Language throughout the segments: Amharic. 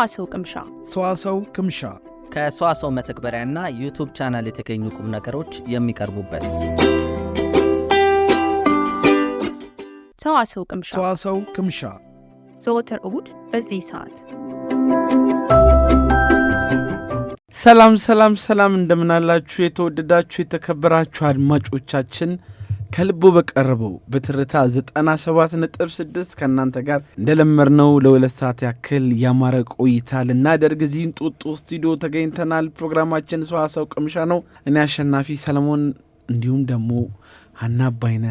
ሰዋሰው ቅምሻ ከሰዋሰው መተግበሪያና ዩቲዩብ ቻናል የተገኙ ቁም ነገሮች የሚቀርቡበት ሰዋሰው ቅምሻ ዘወትር እሁድ በዚህ ሰዓት። ሰላም እንደምናላችሁ የተወደዳችሁ የተከበራችሁ አድማጮቻችን ከልቦ በቀረበው በትርታ 97.6 ከናንተ ጋር እንደለመርነው ለሁለት ሰዓት ያክል ያማረ ቆይታ ልናደርግ እዚህ ጡጡ ስቱዲዮ ተገኝተናል። ፕሮግራማችን ሰዋሰው ቅምሻ ነው። እኔ አሸናፊ ሰለሞን እንዲሁም ደግሞ ሀና ባይነ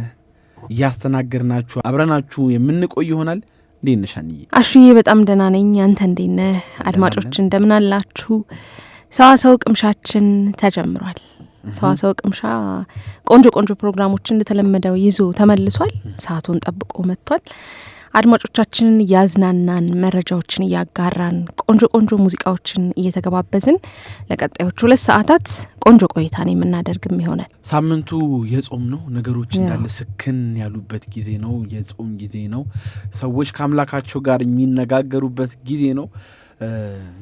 ያስተናግርናችሁ አብረናችሁ የምንቆይ ይሆናል። እንዴት ነሽ አንዬ? አሹዬ በጣም ደህና ነኝ። አንተ እንዴት ነህ? አድማጮች እንደምን አላችሁ? ሰዋሰው ቅምሻችን ተጀምሯል። ሰዋሰው ቅምሻ ቆንጆ ፕሮግራሞችን እንደተለመደው ይዞ ተመልሷል። ሰዓቱን ጠብቆ መጥቷል። አድማጮቻችንን ያዝናናን፣ መረጃዎችን እያጋራን፣ ቆንጆ ሙዚቃዎችን እየተገባበዝን ለቀጣዮቹ 2 ሰዓታት ቆንጆ ቆይታን የምናደርግም ይሆናል። ሳምንቱ የጾም ነው። ነገሮች እንዳለ ስክን ያሉበት ጊዜ ነው። የጾም ጊዜ ነው። ሰዎች ከአምላካቸው ጋር የሚነጋገሩበት ጊዜ ነው።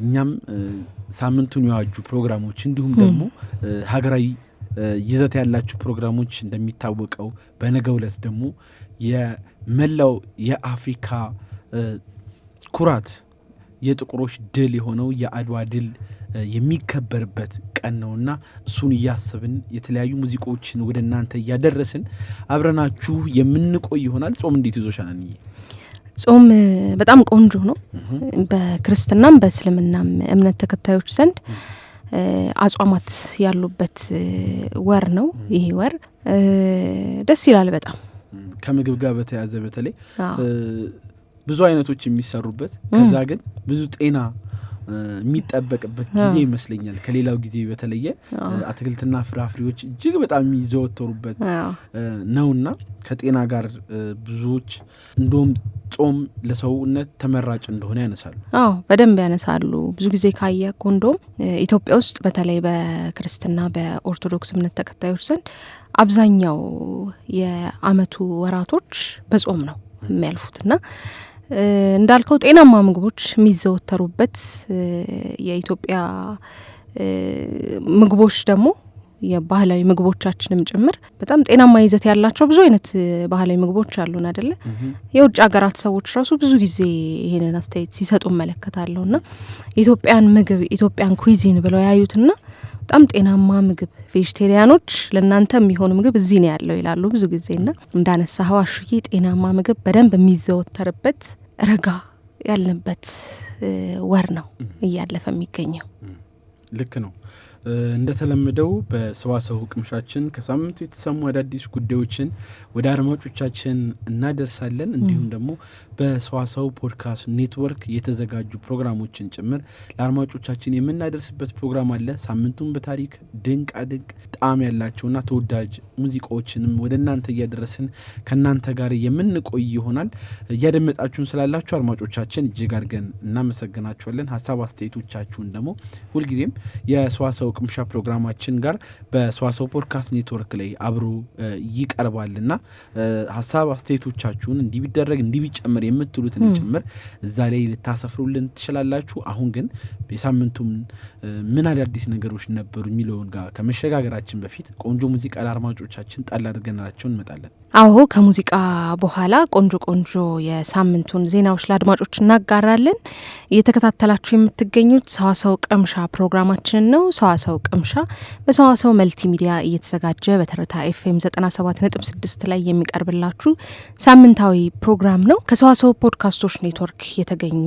እኛም ሳምንቱን የዋጁ ፕሮግራሞች እንዲሁም ደግሞ ሀገራዊ ይዘት ያላቸው ፕሮግራሞች እንደሚታወቀው በነገው ዕለት ደግሞ የመላው የአፍሪካ ኩራት የጥቁሮች ድል የሆነው የአድዋ ድል የሚከበርበት ቀን ነውና እሱን እያሰብን የተለያዩ ሙዚቃዎችን ወደ እናንተ እያደረስን አብረናችሁ የምንቆይ ይሆናል። ጾም እንዴት ይዞሻል? ጾም በጣም ቆንጆ ነው። በክርስትናም በእስልምናም እምነት ተከታዮች ዘንድ አጽዋማት ያሉበት ወር ነው። ይሄ ወር ደስ ይላል በጣም። ከምግብ ጋር በተያያዘ በተለይ ብዙ አይነቶች የሚሰሩበት ከዛ ግን ብዙ ጤና የሚጠበቅበት ጊዜ ይመስለኛል። ከሌላው ጊዜ በተለየ አትክልትና ፍራፍሬዎች እጅግ በጣም የሚዘወተሩበት ነውና ከጤና ጋር ብዙዎች እንደውም ጾም ለሰውነት ተመራጭ እንደሆነ ያነሳሉ። በደንብ ያነሳሉ። ብዙ ጊዜ ካየ ኮንዶም ኢትዮጵያ ውስጥ በተለይ በክርስትና በኦርቶዶክስ እምነት ተከታዮች ዘንድ አብዛኛው የአመቱ ወራቶች በጾም ነው የሚያልፉትና እንዳልከው ጤናማ ምግቦች የሚዘወተሩበት የኢትዮጵያ ምግቦች ደግሞ የባህላዊ ምግቦቻችንም ጭምር በጣም ጤናማ ይዘት ያላቸው ብዙ አይነት ባህላዊ ምግቦች አሉን አይደለ? የውጭ ሀገራት ሰዎች ራሱ ብዙ ጊዜ ይሄንን አስተያየት ሲሰጡ መለከታለሁና የኢትዮጵያን ምግብ ኢትዮጵያን ኩይዚን ብለው ያዩትና በጣም ጤናማ ምግብ ቬጂቴሪያኖች ለእናንተ የሚሆን ምግብ እዚህ ነው ያለው ይላሉ ብዙ ጊዜና እንዳነሳኸው አሹዬ ጤናማ ምግብ በደንብ የሚዘወተርበት ረጋ ያለበት ወር ነው እያለፈ የሚገኘው። ልክ ነው። እንደተለመደው በሰዋሰው ቅምሻችን ከሳምንቱ የተሰሙ አዳዲስ ጉዳዮችን ወደ አድማጮቻችን እናደርሳለን። እንዲሁም ደግሞ በሰዋሰው ፖድካስት ኔትወርክ የተዘጋጁ ፕሮግራሞችን ጭምር ለአድማጮቻችን የምናደርስበት ፕሮግራም አለ። ሳምንቱን በታሪክ ድንቅ ጣዕም ያላቸውና ተወዳጅ ሙዚቃዎችንም ወደ እናንተ እያደረስን ከእናንተ ጋር የምንቆይ ይሆናል። እያደመጣችሁን ስላላችሁ አድማጮቻችን እጅግ አድርገን እናመሰግናችኋለን። ሀሳብ አስተያየቶቻችሁን ደግሞ ሁልጊዜም የሰዋሰው ቅምሻ ፕሮግራማችን ጋር በሰዋሰው ፖድካስት ኔትወርክ ላይ አብሮ ይቀርባልና ሀሳብ አስተያየቶቻችሁን እንዲህ ቢደረግ እንዲህ ቢጨመር የምትሉትን ጭምር እዛ ላይ ልታሰፍሩልን ትችላላችሁ። አሁን ግን የሳምንቱም ምን አዳዲስ ነገሮች ነበሩ የሚለውን ጋር ከመሸጋገራችን በፊት ቆንጆ ሙዚቃ ለአድማጮቻችን ጣል አድርገናቸው እንመጣለን። ከሙዚቃ በኋላ ቆንጆ የሳምንቱን ዜናዎች ለአድማጮች እናጋራለን። እየተከታተላችሁ የምትገኙት ሰዋሰው ቅምሻ ፕሮግራማችንን ነው። ሰዋሰው ቅምሻ በሰዋሰው መልቲሚዲያ እየተዘጋጀ በትርታ ኤፍኤም 97.6 ላይ የሚቀርብላችሁ ሳምንታዊ ፕሮግራም ነው። ከሰዋሰው ፖድካስቶች ኔትወርክ የተገኙ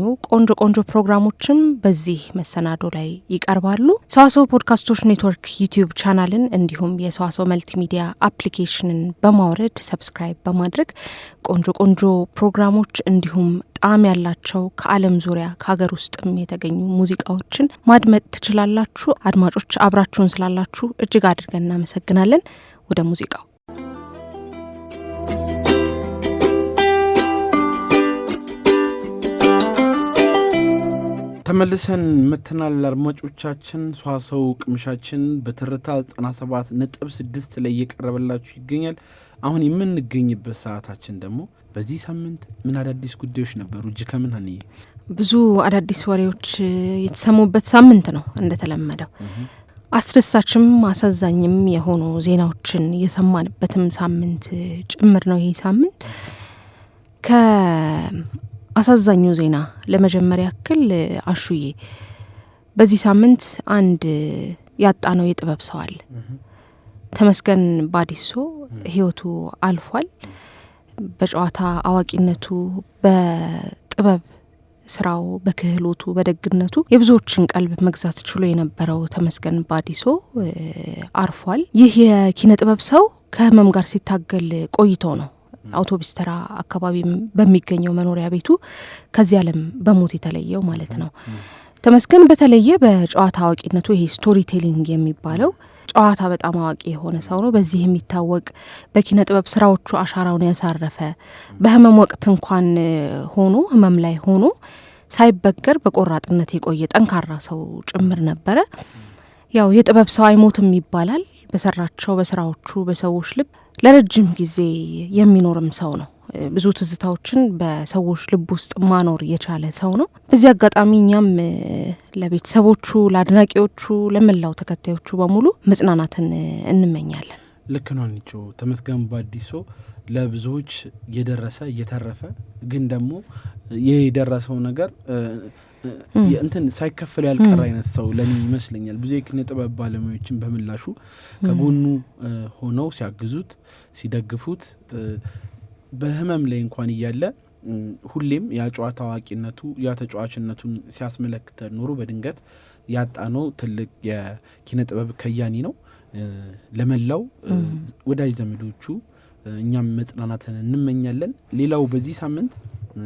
ቆንጆ ፕሮግራሞችም በዚህ መሰናዶ ላይ ይቀርባሉ። ሰዋሰው ፖድካስቶች ኔትወርክ ዩቲዩብ ቻናልን እንዲሁም የሰዋሰው መልቲሚዲያ አፕሊኬሽንን በማውረድ ሰብስክራይብ በማድረግ ቆንጆ ፕሮግራሞች እንዲሁም ጣዕም ያላቸው ከዓለም ዙሪያ ከሀገር ውስጥም የተገኙ ሙዚቃዎችን ማድመጥ ትችላላችሁ። አድማጮች አብራችሁን ስላላችሁ እጅግ አድርገን እናመሰግናለን። ወደ ሙዚቃው ተመልሰን መተናል። አድማጮቻችን ሰዋሰው ቅምሻችን በትርታ 97.6 ላይ እየቀረበላችሁ ይገኛል። አሁን የምንገኝበት ሰዓታችን ደግሞ በዚህ ሳምንት ምን አዳዲስ ጉዳዮች ነበሩ? እጅ ከምን አንዬ? ብዙ አዳዲስ ወሬዎች የተሰሙበት ሳምንት ነው እንደተለመደው። አስደሳችም አሳዛኝም የሆኑ ዜናዎችን የሰማንበትም ሳምንት ጭምር ነው ይሄ ሳምንት። ከአሳዛኙ ዜና ለመጀመሪያ ያክል አሹዬ በዚህ ሳምንት አንድ ያጣነው የጥበብ ሰው አለ። ተመስገን ባዲሶ ህይወቱ አልፏል። በጨዋታ አዋቂነቱ፣ በጥበብ ስራው፣ በክህሎቱ፣ በደግነቱ የብዙዎችን ቀልብ መግዛት ችሎ የነበረው ተመስገን ባዲሶ አርፏል። ይህ የኪነ ጥበብ ሰው ከህመም ጋር ሲታገል ቆይቶ ነው አውቶቡስ ተራ አካባቢ በሚገኘው መኖሪያ ቤቱ ከዚህ ዓለም በሞት የተለየው ማለት ነው። ተመስገን በተለየ በጨዋታ አዋቂነቱ ይሄ ስቶሪ ቴሊንግ የሚባለው ጨዋታ በጣም አዋቂ የሆነ ሰው ነው። በዚህ የሚታወቅ በኪነ ጥበብ ስራዎቹ አሻራውን ያሳረፈ በህመም ወቅት እንኳን ሆኖ ህመም ላይ ሆኖ ሳይበገር በቆራጥነት የቆየ ጠንካራ ሰው ጭምር ነበረ። ያው የጥበብ ሰው አይሞትም ይባላል። በሰራቸው በስራዎቹ በሰዎች ልብ ለረጅም ጊዜ የሚኖርም ሰው ነው። ብዙ ትዝታዎችን በሰዎች ልብ ውስጥ ማኖር የቻለ ሰው ነው። በዚህ አጋጣሚ እኛም ለቤተሰቦቹ፣ ለአድናቂዎቹ፣ ለመላው ተከታዮቹ በሙሉ መጽናናትን እንመኛለን። ልክ ነው አንቺ። ተመስገን ባዲሶ ለብዙዎች የደረሰ የተረፈ ግን ደግሞ የደረሰው ነገር እንትን ሳይከፈል ያልቀረ አይነት ሰው ለኔ ይመስለኛል። ብዙ የኪነ ጥበብ ባለሙያዎችን በምላሹ ከጎኑ ሆነው ሲያግዙት፣ ሲደግፉት በህመም ላይ እንኳን እያለ ሁሌም ያ ጨዋታ አዋቂነቱ ያ ተጫዋችነቱን ሲያስመለክተ ኖሮ በድንገት ያጣነው ትልቅ የኪነ ጥበብ ከያኒ ነው። ለመላው ወዳጅ ዘመዶቹ እኛም መጽናናትን እንመኛለን። ሌላው በዚህ ሳምንት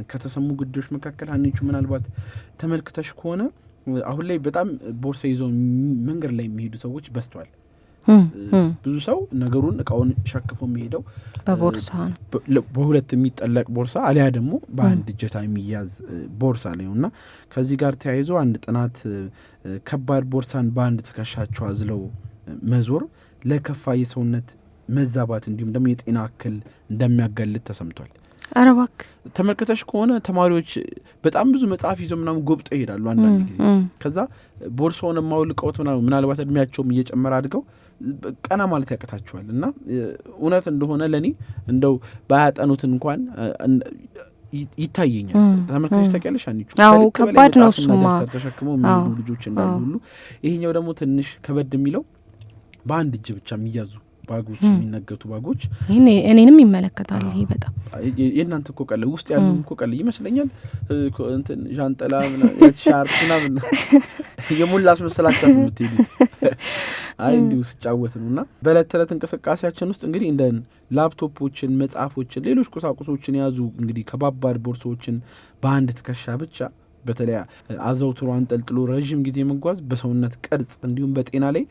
ከተሰሙ ጉዳዮች መካከል አንቺ ምናልባት ተመልክተሽ ከሆነ አሁን ላይ በጣም ቦርሳ ይዘው መንገድ ላይ የሚሄዱ ሰዎች በዝተዋል። ብዙ ሰው ነገሩን እቃውን ሸክፎ የሚሄደው በቦርሳ በሁለት የሚጠለቅ ቦርሳ አሊያ ደግሞ በአንድ እጀታ የሚያዝ ቦርሳ ላይ ነውና ከዚህ ጋር ተያይዞ አንድ ጥናት ከባድ ቦርሳን በአንድ ትከሻቸው አዝለው መዞር ለከፋ የሰውነት መዛባት እንዲሁም ደግሞ የጤና እክል እንደሚያጋልጥ ተሰምቷል። አረባክ ተመልክተሽ ከሆነ ተማሪዎች በጣም ብዙ መጽሐፍ ይዘው ምናምን ጎብጠው ይሄዳሉ አንዳንድ ጊዜ። ከዛ ቦርሳውን ማውልቀውት ምናልባት እድሜያቸውም እየጨመረ አድገው ቀና ማለት ያቀታቸዋል። እና እውነት እንደሆነ ለኔ እንደው ባያጠኑት እንኳን ይታየኛል። ተመልክተሽ ታውቂያለሽ አንቺ? አዎ ከባድ ነው እሱማ። ተሸክመው የሚሄዱ ልጆች እንዳሉ ሁሉ ይሄኛው ደግሞ ትንሽ ከበድ የሚለው በአንድ እጅ ብቻ የሚያዙ ባጎች የሚነገቱ ባጎች እኔንም ይመለከታል። ይሄ በጣም የእናንተ እኮ ቀለ ውስጥ ያሉ እኮ ቀለ ይመስለኛል እንትን ዣንጥላ ሻርፕ ምናምን የሙላስ መሰላቻት የምትሄዱት አይ እንዲሁ ስጫወት ነውና በዕለት ተዕለት እንቅስቃሴያችን ውስጥ እንግዲህ እንደ ላፕቶፖችን፣ መጽሐፎችን፣ ሌሎች ቁሳቁሶችን የያዙ እንግዲህ ከባባድ ቦርሳዎችን በአንድ ትከሻ ብቻ በተለይ አዘውትሮ አንጠልጥሎ ረዥም ጊዜ መጓዝ በሰውነት ቅርጽ እንዲሁም በጤና ላይ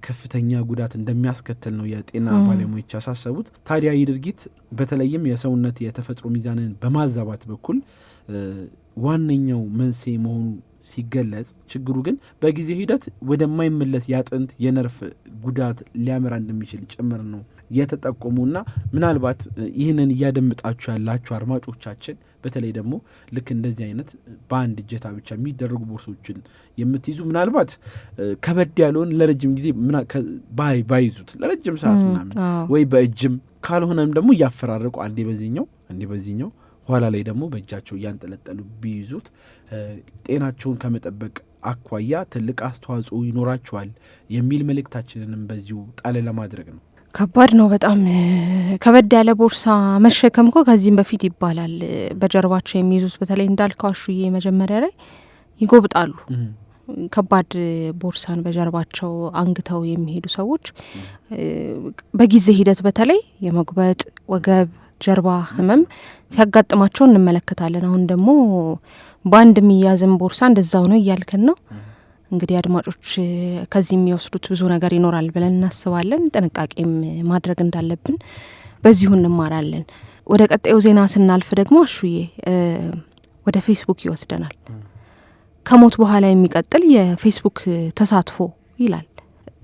ከፍተኛ ጉዳት እንደሚያስከትል ነው የጤና ባለሙያዎች ያሳሰቡት። ታዲያ ይህ ድርጊት በተለይም የሰውነት የተፈጥሮ ሚዛንን በማዛባት በኩል ዋነኛው መንስኤ መሆኑ ሲገለጽ፣ ችግሩ ግን በጊዜ ሂደት ወደማይመለስ የአጥንት የነርፍ ጉዳት ሊያመራ እንደሚችል ጭምር ነው የተጠቆሙና ምናልባት ይህንን እያደምጣችሁ ያላችሁ አድማጮቻችን በተለይ ደግሞ ልክ እንደዚህ አይነት በአንድ እጀታ ብቻ የሚደረጉ ቦርሶችን የምትይዙ ምናልባት ከበድ ያለውን ለረጅም ጊዜ ባይዙት ለረጅም ሰዓት ምናምን ወይ በእጅም ካልሆነም ደግሞ እያፈራረቁ አንዴ በዚህኛው ኋላ ላይ ደግሞ በእጃቸው እያንጠለጠሉ ቢይዙት ጤናቸውን ከመጠበቅ አኳያ ትልቅ አስተዋጽኦ ይኖራቸዋል የሚል መልእክታችንንም በዚሁ ጣለ ለማድረግ ነው። ከባድ ነው በጣም ከበድ ያለ ቦርሳ መሸከም እኮ ከዚህም በፊት ይባላል በጀርባቸው የሚይዙት በተለይ እንዳልከው አሹዬ መጀመሪያ ላይ ይጎብጣሉ። ከባድ ቦርሳን በጀርባቸው አንግተው የሚሄዱ ሰዎች በጊዜ ሂደት በተለይ የመጉበጥ ወገብ፣ ጀርባ ህመም ሲያጋጥማቸው እንመለከታለን። አሁን ደግሞ በአንድ የሚያዝም ቦርሳ እንደዛው ነው እያልከን ነው። እንግዲህ አድማጮች ከዚህ የሚወስዱት ብዙ ነገር ይኖራል ብለን እናስባለን። ጥንቃቄም ማድረግ እንዳለብን በዚሁ እንማራለን። ወደ ቀጣዩ ዜና ስናልፍ ደግሞ አሹዬ ወደ ፌስቡክ ይወስደናል። ከሞት በኋላ የሚቀጥል የፌስቡክ ተሳትፎ ይላል።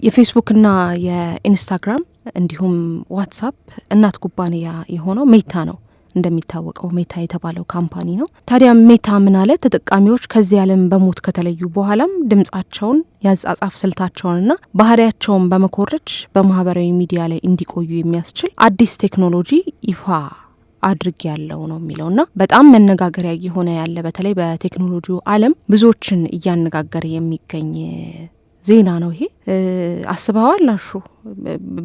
የፌስቡክና የኢንስታግራም እንዲሁም ዋትሳፕ እናት ኩባንያ የሆነው ሜታ ነው እንደሚታወቀው ሜታ የተባለው ካምፓኒ ነው። ታዲያ ሜታ ምን አለ? ተጠቃሚዎች ከዚህ ዓለም በሞት ከተለዩ በኋላም ድምጻቸውን ያጻጻፍ ስልታቸውንና ባህሪያቸውን በመኮረጅ በማህበራዊ ሚዲያ ላይ እንዲቆዩ የሚያስችል አዲስ ቴክኖሎጂ ይፋ አድርግ ያለው ነው የሚለውና በጣም መነጋገሪያ የሆነ ያለ በተለይ በቴክኖሎጂው ዓለም ብዙዎችን እያነጋገረ የሚገኝ ዜና ነው ይሄ። አስበዋል አሹ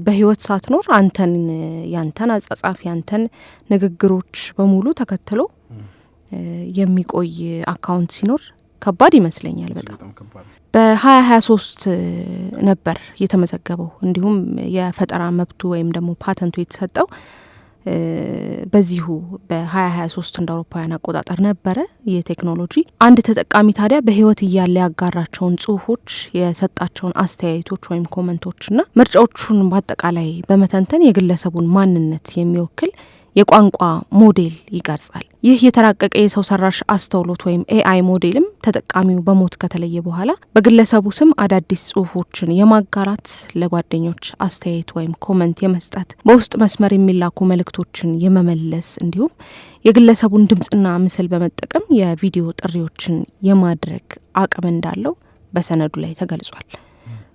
በህይወት ሳትኖር አንተን ያንተን አጻጻፍ ያንተን ንግግሮች በሙሉ ተከትሎ የሚቆይ አካውንት ሲኖር ከባድ ይመስለኛል በጣም። በ2023 ነበር የተመዘገበው እንዲሁም የፈጠራ መብቱ ወይም ደግሞ ፓተንቱ የተሰጠው በዚሁ በ2023 እንደ አውሮፓውያን አቆጣጠር ነበረ። የቴክኖሎጂ አንድ ተጠቃሚ ታዲያ በህይወት እያለ ያጋራቸውን ጽሁፎች የሰጣቸውን አስተያየቶች ወይም ኮመንቶችና ምርጫዎቹን በአጠቃላይ በመተንተን የግለሰቡን ማንነት የሚወክል የቋንቋ ሞዴል ይቀርጻል። ይህ የተራቀቀ የሰው ሰራሽ አስተውሎት ወይም ኤአይ ሞዴልም ተጠቃሚው በሞት ከተለየ በኋላ በግለሰቡ ስም አዳዲስ ጽሁፎችን የማጋራት፣ ለጓደኞች አስተያየት ወይም ኮመንት የመስጠት፣ በውስጥ መስመር የሚላኩ መልእክቶችን የመመለስ እንዲሁም የግለሰቡን ድምጽና ምስል በመጠቀም የቪዲዮ ጥሪዎችን የማድረግ አቅም እንዳለው በሰነዱ ላይ ተገልጿል።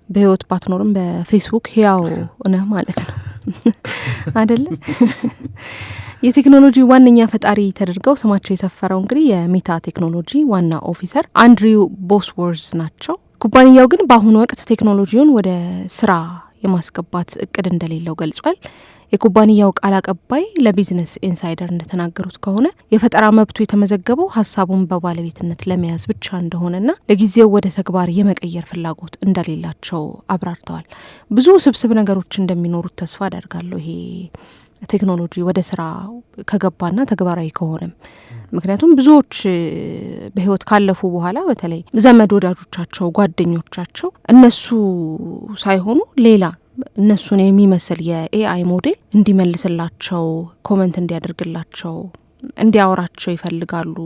በህይወት ባትኖርም በፌስቡክ ህያው ነህ ማለት ነው አይደለ? የቴክኖሎጂ ዋነኛ ፈጣሪ ተደርገው ስማቸው የሰፈረው እንግዲህ የሜታ ቴክኖሎጂ ዋና ኦፊሰር አንድሪው ቦስወርዝ ናቸው። ኩባንያው ግን በአሁኑ ወቅት ቴክኖሎጂውን ወደ ስራ የማስገባት እቅድ እንደሌለው ገልጿል። የኩባንያው ቃል አቀባይ ለቢዝነስ ኢንሳይደር እንደተናገሩት ከሆነ የፈጠራ መብቱ የተመዘገበው ሀሳቡን በባለቤትነት ለመያዝ ብቻ እንደሆነና ለጊዜው ወደ ተግባር የመቀየር ፍላጎት እንደሌላቸው አብራርተዋል። ብዙ ስብስብ ነገሮች እንደሚኖሩት ተስፋ አደርጋለሁ ይሄ ቴክኖሎጂ ወደ ስራ ከገባና ተግባራዊ ከሆነም። ምክንያቱም ብዙዎች በህይወት ካለፉ በኋላ በተለይ ዘመድ ወዳጆቻቸው፣ ጓደኞቻቸው እነሱ ሳይሆኑ ሌላ እነሱን የሚመስል የኤአይ ሞዴል እንዲመልስላቸው፣ ኮመንት እንዲያደርግላቸው፣ እንዲያወራቸው ይፈልጋሉ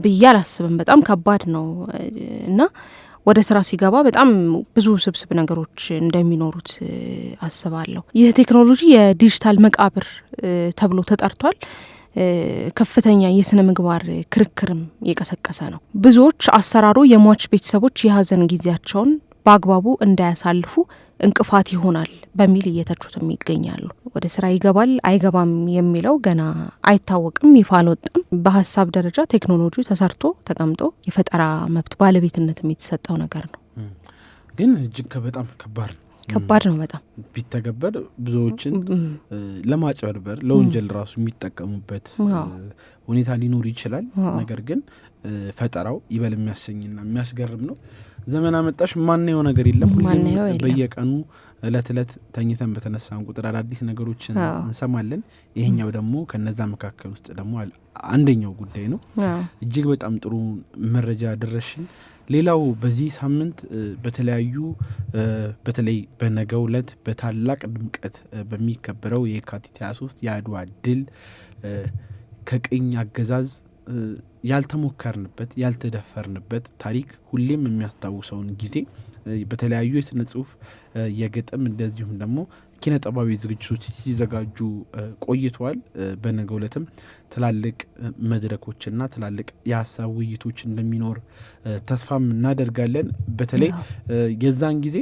ብዬ አላስብም። በጣም ከባድ ነው እና ወደ ስራ ሲገባ በጣም ብዙ ስብስብ ነገሮች እንደሚኖሩት አስባለሁ። ይህ ቴክኖሎጂ የዲጂታል መቃብር ተብሎ ተጠርቷል። ከፍተኛ የስነ ምግባር ክርክርም የቀሰቀሰ ነው። ብዙዎች አሰራሩ የሟች ቤተሰቦች የሀዘን ጊዜያቸውን በአግባቡ እንዳያሳልፉ እንቅፋት ይሆናል በሚል እየተቹትም ይገኛሉ። ወደ ስራ ይገባል አይገባም የሚለው ገና አይታወቅም፣ ይፋ አልወጣም። በሀሳብ ደረጃ ቴክኖሎጂ ተሰርቶ ተቀምጦ የፈጠራ መብት ባለቤትነትም የተሰጠው ነገር ነው። ግን እጅግ በጣም ከባድ ነው በጣም ቢተገበር ብዙዎችን ለማጭበርበር ለወንጀል ራሱ የሚጠቀሙበት ሁኔታ ሊኖር ይችላል። ነገር ግን ፈጠራው ይበል የሚያሰኝና የሚያስገርም ነው። ዘመን አመጣሽ ማንነው ነገር የለም። በየቀኑ እለት እለት ተኝተን በተነሳን ቁጥር አዳዲስ ነገሮችን እንሰማለን። ይሄኛው ደግሞ ከነዛ መካከል ውስጥ ደግሞ አንደኛው ጉዳይ ነው። እጅግ በጣም ጥሩ መረጃ ደረሽን። ሌላው በዚህ ሳምንት በተለያዩ በተለይ በነገው ዕለት በታላቅ ድምቀት በሚከበረው የካቲት 23 የአድዋ ድል ከቅኝ አገዛዝ ያልተሞከርንበት ያልተደፈርንበት ታሪክ ሁሌም የሚያስታውሰውን ጊዜ በተለያዩ የስነ ጽሁፍ የግጥም እንደዚሁም ደግሞ ኪነ ጥበባዊ ዝግጅቶች ሲዘጋጁ ቆይተዋል። በነገው ዕለትም ትላልቅ መድረኮችና ትላልቅ የሀሳብ ውይይቶች እንደሚኖር ተስፋም እናደርጋለን። በተለይ የዛን ጊዜ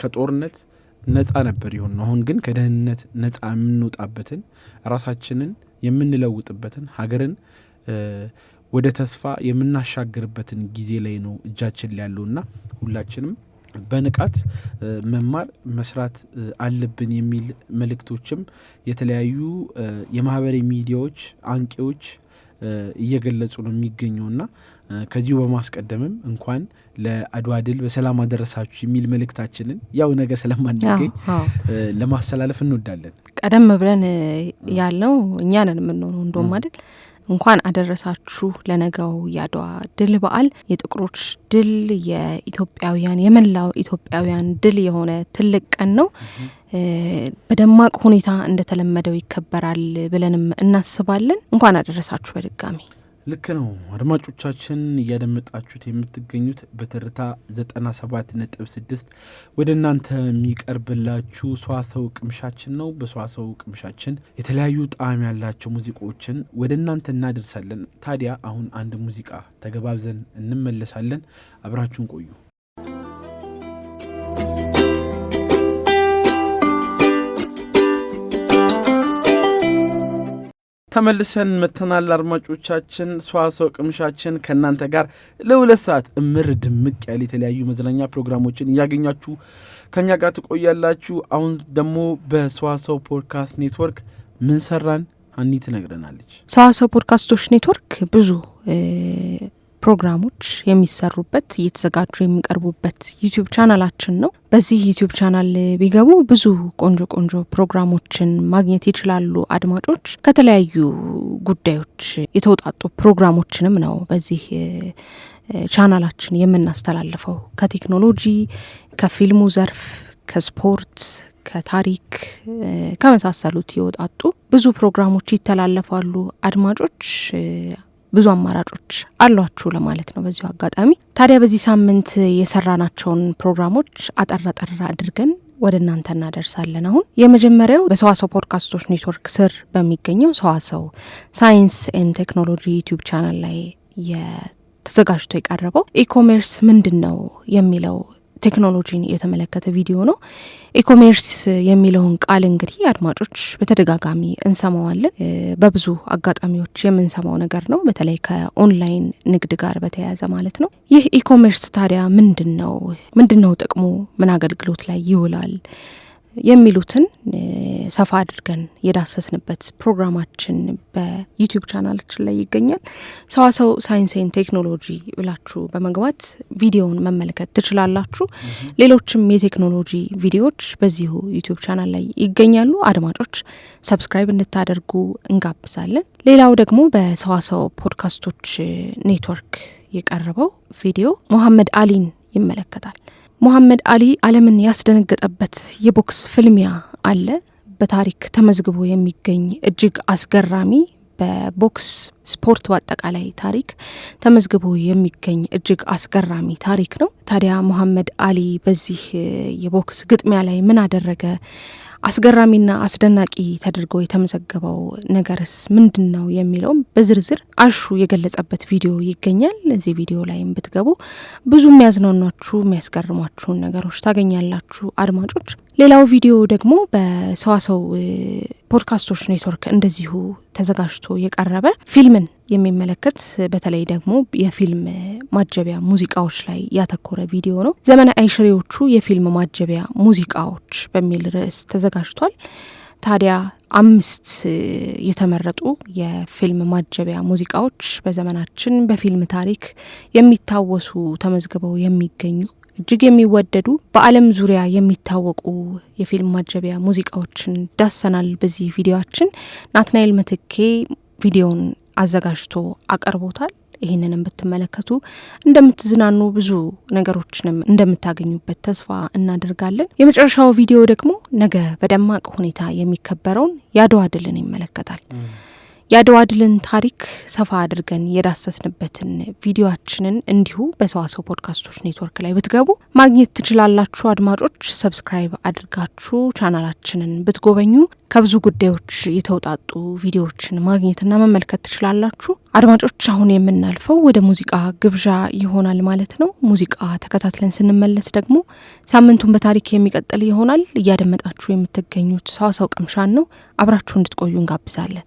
ከጦርነት ነጻ ነበር ይሆን ነው። አሁን ግን ከደህንነት ነጻ የምንወጣበትን ራሳችንን የምንለውጥበትን ሀገርን ወደ ተስፋ የምናሻግርበትን ጊዜ ላይ ነው እጃችን ላይ ያለውና ሁላችንም በንቃት መማር መስራት አለብን የሚል መልእክቶችም የተለያዩ የማህበራዊ ሚዲያዎች አንቂዎች እየገለጹ ነው የሚገኘውና ከዚሁ በማስቀደምም እንኳን ለአድዋ ድል በሰላም አደረሳችሁ የሚል መልእክታችንን ያው ነገ ስለማንገኝ ለማስተላለፍ እንወዳለን። ቀደም ብለን ያለው እኛ ነን የምንሆነው እንደውም አይደል? እንኳን አደረሳችሁ ለነገው የአድዋ ድል በዓል። የጥቁሮች ድል የኢትዮጵያውያን የመላው ኢትዮጵያውያን ድል የሆነ ትልቅ ቀን ነው። በደማቅ ሁኔታ እንደተለመደው ይከበራል ብለንም እናስባለን። እንኳን አደረሳችሁ በድጋሚ ልክ ነው አድማጮቻችን እያደመጣችሁት የምትገኙት በትርታ 97.6 ወደ እናንተ የሚቀርብላችሁ ሰዋሰው ቅምሻችን ነው። በሰዋሰው ቅምሻችን የተለያዩ ጣዕም ያላቸው ሙዚቃዎችን ወደ እናንተ እናደርሳለን። ታዲያ አሁን አንድ ሙዚቃ ተገባብዘን እንመለሳለን። አብራችሁን ቆዩ። ተመልሰን መተናል አድማጮቻችን። ሰዋሰው ቅምሻችን ከእናንተ ጋር ለሁለት ሰዓት እምር ድምቅ ያለ የተለያዩ መዝናኛ ፕሮግራሞችን እያገኛችሁ ከኛ ጋር ትቆያላችሁ። አሁን ደግሞ በሰዋሰው ፖድካስት ኔትወርክ ምን ሰራን አኒ ትነግረናለች። ሰዋሰው ፖድካስቶች ኔትወርክ ብዙ ፕሮግራሞች የሚሰሩበት እየተዘጋጁ የሚቀርቡበት ዩቲዩብ ቻናላችን ነው። በዚህ ዩቲዩብ ቻናል ቢገቡ ብዙ ቆንጆ ፕሮግራሞችን ማግኘት ይችላሉ አድማጮች። ከተለያዩ ጉዳዮች የተውጣጡ ፕሮግራሞችንም ነው በዚህ ቻናላችን የምናስተላልፈው። ከቴክኖሎጂ፣ ከፊልሙ ዘርፍ፣ ከስፖርት፣ ከታሪክ ከመሳሰሉት የወጣጡ ብዙ ፕሮግራሞች ይተላለፋሉ አድማጮች። ብዙ አማራጮች አሏችሁ ለማለት ነው በዚሁ አጋጣሚ። ታዲያ በዚህ ሳምንት የሰራናቸውን ፕሮግራሞች አጠር አድርገን ወደ እናንተ እናደርሳለን። አሁን የመጀመሪያው በሰዋሰው ፖድካስቶች ኔትወርክ ስር በሚገኘው ሰዋሰው ሳይንስ ኤንድ ቴክኖሎጂ ዩቲዩብ ቻናል ላይ ተዘጋጅቶ የቀረበው ኢኮሜርስ ምንድን ነው የሚለው ቴክኖሎጂን የተመለከተ ቪዲዮ ነው። ኢኮሜርስ የሚለውን ቃል እንግዲህ አድማጮች በተደጋጋሚ እንሰማዋለን። በብዙ አጋጣሚዎች የምንሰማው ነገር ነው፣ በተለይ ከኦንላይን ንግድ ጋር በተያያዘ ማለት ነው። ይህ ኢኮሜርስ ታዲያ ምንድን ነው ጥቅሙ፣ ምን አገልግሎት ላይ ይውላል የሚሉትን ሰፋ አድርገን የዳሰስንበት ፕሮግራማችን በዩቲዩብ ቻናላችን ላይ ይገኛል። ሰዋሰው ሳይንስን ቴክኖሎጂ ብላችሁ በመግባት ቪዲዮውን መመልከት ትችላላችሁ። ሌሎችም የቴክኖሎጂ ቪዲዮዎች በዚሁ ዩቲዩብ ቻናል ላይ ይገኛሉ። አድማጮች ሰብስክራይብ እንድታደርጉ እንጋብዛለን። ሌላው ደግሞ በሰዋሰው ፖድካስቶች ኔትወርክ የቀረበው ቪዲዮ ሙሐመድ አሊን ይመለከታል። ሙሐመድ አሊ ዓለምን ያስደነገጠበት የቦክስ ፍልሚያ አለ። በታሪክ ተመዝግቦ የሚገኝ እጅግ አስገራሚ በቦክስ ስፖርት በአጠቃላይ ታሪክ ተመዝግቦ የሚገኝ እጅግ አስገራሚ ታሪክ ነው። ታዲያ ሙሐመድ አሊ በዚህ የቦክስ ግጥሚያ ላይ ምን አደረገ? አስገራሚና አስደናቂ ተደርጎ የተመዘገበው ነገርስ ምንድን ነው የሚለውም በዝርዝር አሹ የገለጸበት ቪዲዮ ይገኛል። እዚህ ቪዲዮ ላይም ብትገቡ ብዙ የሚያዝናኗችሁ የሚያስገርሟችሁን ነገሮች ታገኛላችሁ አድማጮች። ሌላው ቪዲዮ ደግሞ በሰዋሰው ፖድካስቶች ኔትወርክ እንደዚሁ ተዘጋጅቶ የቀረበ ፊልምን የሚመለከት በተለይ ደግሞ የፊልም ማጀቢያ ሙዚቃዎች ላይ ያተኮረ ቪዲዮ ነው። ዘመነ አይሽሬዎቹ የፊልም ማጀቢያ ሙዚቃዎች በሚል ርዕስ ተዘጋጅቷል። ታዲያ 5 የተመረጡ የፊልም ማጀቢያ ሙዚቃዎች በዘመናችን በፊልም ታሪክ የሚታወሱ ተመዝግበው የሚገኙ እጅግ የሚወደዱ በዓለም ዙሪያ የሚታወቁ የፊልም ማጀቢያ ሙዚቃዎችን ዳሰናል በዚህ ቪዲዮአችን። ናትናኤል መትኬ ቪዲዮን አዘጋጅቶ አቀርቦታል። ይህንንም ብትመለከቱ እንደምትዝናኑ ብዙ ነገሮችንም እንደምታገኙበት ተስፋ እናደርጋለን። የመጨረሻው ቪዲዮ ደግሞ ነገ በደማቅ ሁኔታ የሚከበረውን የአድዋ ድልን ይመለከታል። የአድዋ ድልን ታሪክ ሰፋ አድርገን የዳሰስንበትን ቪዲዮአችንን እንዲሁ በሰዋሰው ፖድካስቶች ኔትወርክ ላይ ብትገቡ ማግኘት ትችላላችሁ አድማጮች። ሰብስክራይብ አድርጋችሁ ቻናላችንን ብትጎበኙ ከብዙ ጉዳዮች የተውጣጡ ቪዲዮዎችን ማግኘትና መመልከት ትችላላችሁ አድማጮች። አሁን የምናልፈው ወደ ሙዚቃ ግብዣ ይሆናል ማለት ነው። ሙዚቃ ተከታትለን ስንመለስ ደግሞ ሳምንቱን በታሪክ የሚቀጥል ይሆናል። እያደመጣችሁ የምትገኙት ሰዋሰው ቅምሻን ነው። አብራችሁ እንድትቆዩ እንጋብዛለን።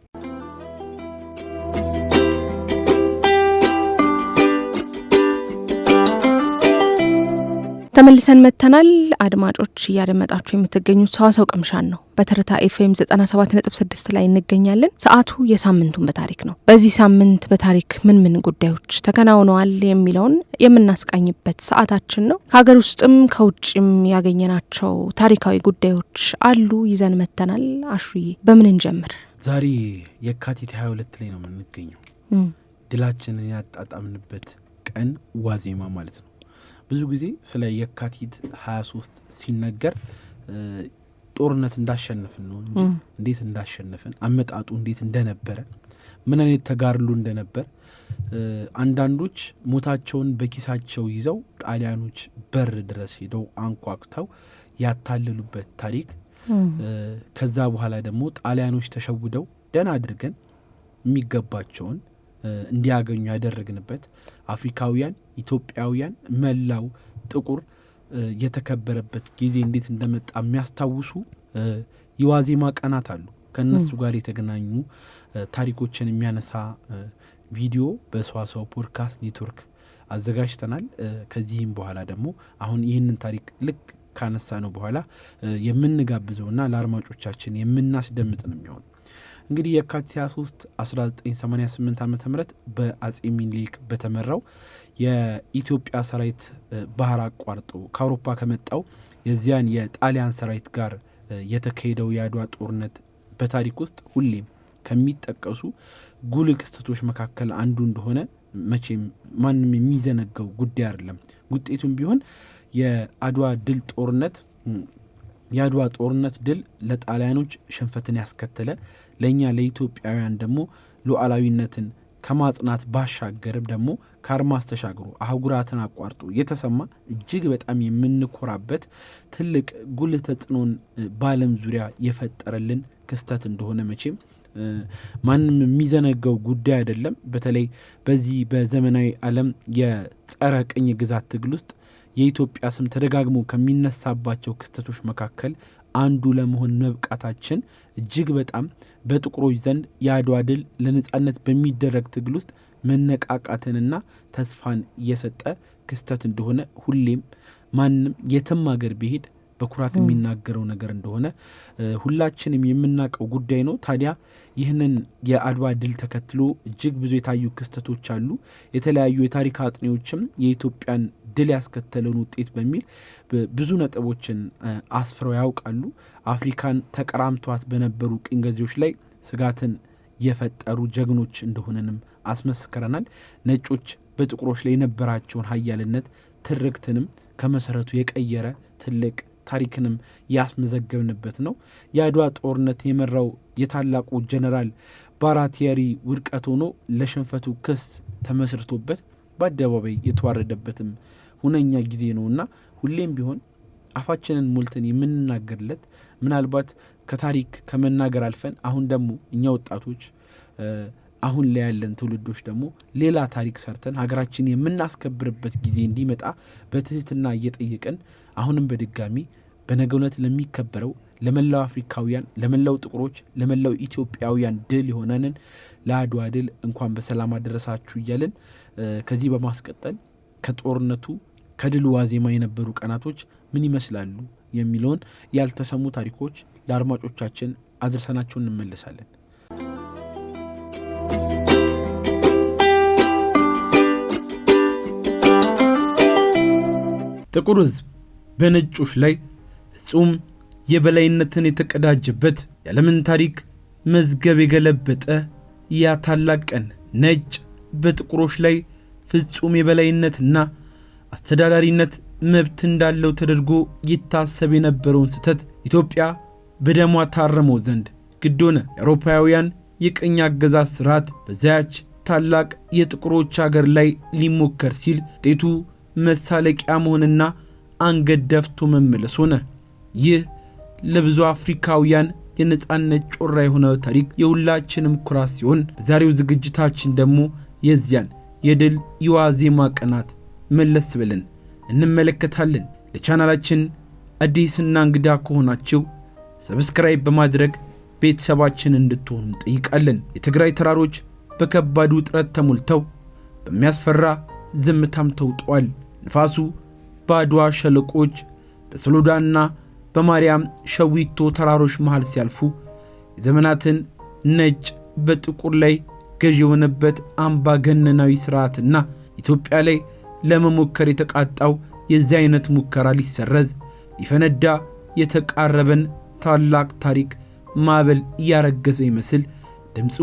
ተመልሰን መተናል አድማጮች። እያደመጣችሁ የምትገኙት ሰዋሰው ቅምሻን ነው። በትርታ ኤፍኤም 97.6 ላይ እንገኛለን። ሰዓቱ የሳምንቱን በታሪክ ነው። በዚህ ሳምንት በታሪክ ምን ጉዳዮች ተከናውነዋል የሚለውን የምናስቃኝበት ሰዓታችን ነው። ከሀገር ውስጥም ከውጭም ያገኘናቸው ታሪካዊ ጉዳዮች አሉ ይዘን መተናል። አሹዬ በምን እንጀምር? ዛሬ የካቲት 22 ላይ ነው የምንገኘው። ድላችንን ያጣጣምንበት ቀን ዋዜማ ማለት ነው። ብዙ ጊዜ ስለ የካቲት 23 ሲነገር ጦርነት እንዳሸነፍን ነው እንጂ እንዴት እንዳሸነፍን አመጣጡ እንዴት እንደነበረ ምን አይነት ተጋድሎ እንደነበር አንዳንዶች ሞታቸውን በኪሳቸው ይዘው ጣሊያኖች በር ድረስ ሄደው አንኳኩተው ያታለሉበት ታሪክ ከዛ በኋላ ደግሞ ጣሊያኖች ተሸውደው ደና አድርገን የሚገባቸውን እንዲያገኙ ያደረግንበት አፍሪካውያን ኢትዮጵያውያን መላው ጥቁር የተከበረበት ጊዜ እንዴት እንደመጣ የሚያስታውሱ የዋዜማ ቀናት አሉ። ከነሱ ጋር የተገናኙ ታሪኮችን የሚያነሳ ቪዲዮ በሰዋሰው ፖድካስት ኔትወርክ አዘጋጅተናል። ከዚህም በኋላ ደግሞ አሁን ይህንን ታሪክ ልክ ካነሳ ነው በኋላ የምንጋብዘውና ለአድማጮቻችን የምናስደምጥ ነው የሚሆን። እንግዲህ የካቲት 23 1988 ዓ.ም በአጼ ሚኒሊክ በተመራው የኢትዮጵያ ሰራዊት ባህር አቋርጦ ከአውሮፓ ከመጣው የዚያን የጣሊያን ሰራዊት ጋር የተካሄደው የአድዋ ጦርነት በታሪክ ውስጥ ሁሌም ከሚጠቀሱ ጉልህ ክስተቶች መካከል አንዱ እንደሆነ መቼም ማንም የሚዘነጋው ጉዳይ አይደለም። ውጤቱም ቢሆን የአድዋ ጦርነት ድል ለጣሊያኖች ሽንፈትን ያስከተለ፣ ለእኛ ለኢትዮጵያውያን ደግሞ ሉዓላዊነትን ከማጽናት ባሻገርም ደግሞ ከአድማስ ተሻግሮ አህጉራትን አቋርጦ የተሰማ እጅግ በጣም የምንኮራበት ትልቅ ጉልህ ተጽዕኖን በዓለም ዙሪያ የፈጠረልን ክስተት እንደሆነ መቼም ማንም የሚዘነጋው ጉዳይ አይደለም። በተለይ በዚህ በዘመናዊ ዓለም የጸረ ቅኝ ግዛት ትግል ውስጥ የኢትዮጵያ ስም ተደጋግሞ ከሚነሳባቸው ክስተቶች መካከል አንዱ ለመሆን መብቃታችን እጅግ በጣም በጥቁሮች ዘንድ የአድዋ ድል ለነጻነት በሚደረግ ትግል ውስጥ መነቃቃትንና ተስፋን የሰጠ ክስተት እንደሆነ ሁሌም ማንም የትም ሀገር ቢሄድ በኩራት የሚናገረው ነገር እንደሆነ ሁላችንም የምናውቀው ጉዳይ ነው። ታዲያ ይህንን የአድዋ ድል ተከትሎ እጅግ ብዙ የታዩ ክስተቶች አሉ። የተለያዩ የታሪክ አጥኚዎችም የኢትዮጵያን ድል ያስከተለውን ውጤት በሚል ብዙ ነጥቦችን አስፍረው ያውቃሉ። አፍሪካን ተቀራምቷት በነበሩ ቅኝ ገዢዎች ላይ ስጋትን የፈጠሩ ጀግኖች እንደሆነንም አስመስክረናል። ነጮች በጥቁሮች ላይ የነበራቸውን ሀያልነት ትርክትንም ከመሰረቱ የቀየረ ትልቅ ታሪክንም ያስመዘገብንበት ነው። የአድዋ ጦርነት የመራው የታላቁ ጀነራል ባራቲየሪ ውድቀት ሆኖ ለሽንፈቱ ክስ ተመስርቶበት በአደባባይ የተዋረደበትም ሁነኛ ጊዜ ነውና ሁሌም ቢሆን አፋችንን ሞልተን የምንናገርለት ምናልባት ከታሪክ ከመናገር አልፈን አሁን ደግሞ እኛ ወጣቶች አሁን ላይ ያለን ትውልዶች ደግሞ ሌላ ታሪክ ሰርተን ሀገራችን የምናስከብርበት ጊዜ እንዲመጣ በትህትና እየጠየቅን አሁንም በድጋሚ በነገው ዕለት ለሚከበረው ለመላው አፍሪካውያን፣ ለመላው ጥቁሮች፣ ለመላው ኢትዮጵያውያን ድል የሆነንን ለአድዋ ድል እንኳን በሰላም አደረሳችሁ እያልን ከዚህ በማስቀጠል ከጦርነቱ ከድሉ ዋዜማ የነበሩ ቀናቶች ምን ይመስላሉ የሚለውን ያልተሰሙ ታሪኮች ለአድማጮቻችን አድርሰናቸው እንመለሳለን። ጥቁር ሕዝብ በነጮች ላይ ፍጹም የበላይነትን የተቀዳጀበት የዓለምን ታሪክ መዝገብ የገለበጠ ያ ታላቅ ቀን ነጭ በጥቁሮች ላይ ፍጹም የበላይነትና አስተዳዳሪነት መብት እንዳለው ተደርጎ ይታሰብ የነበረውን ስህተት ኢትዮጵያ በደሟ ታረመው ዘንድ ግድ ሆነ። የአውሮፓውያን የቅኝ አገዛዝ ስርዓት በዚያች ታላቅ የጥቁሮች አገር ላይ ሊሞከር ሲል ውጤቱ መሳለቂያ መሆንና አንገት ደፍቶ መመለስ ሆነ። ይህ ለብዙ አፍሪካውያን የነጻነት ጮራ የሆነ ታሪክ የሁላችንም ኩራት ሲሆን በዛሬው ዝግጅታችን ደግሞ የዚያን የድል የዋዜማ ቀናት መለስ ብለን እንመለከታለን። ለቻናላችን አዲስና እንግዳ ከሆናችሁ ሰብስክራይብ በማድረግ ቤተሰባችን እንድትሆኑ እንጠይቃለን። የትግራይ ተራሮች በከባድ ውጥረት ተሞልተው በሚያስፈራ ዝምታም ተውጠዋል። ንፋሱ በአድዋ ሸለቆች በሰሎዳና በማርያም ሸዊቶ ተራሮች መሃል ሲያልፉ የዘመናትን ነጭ በጥቁር ላይ ገዥ የሆነበት አምባገነናዊ ስርዓትና ኢትዮጵያ ላይ ለመሞከር የተቃጣው የዚህ አይነት ሙከራ ሊሰረዝ ሊፈነዳ የተቃረበን ታላቅ ታሪክ ማዕበል እያረገዘ ይመስል ድምፁ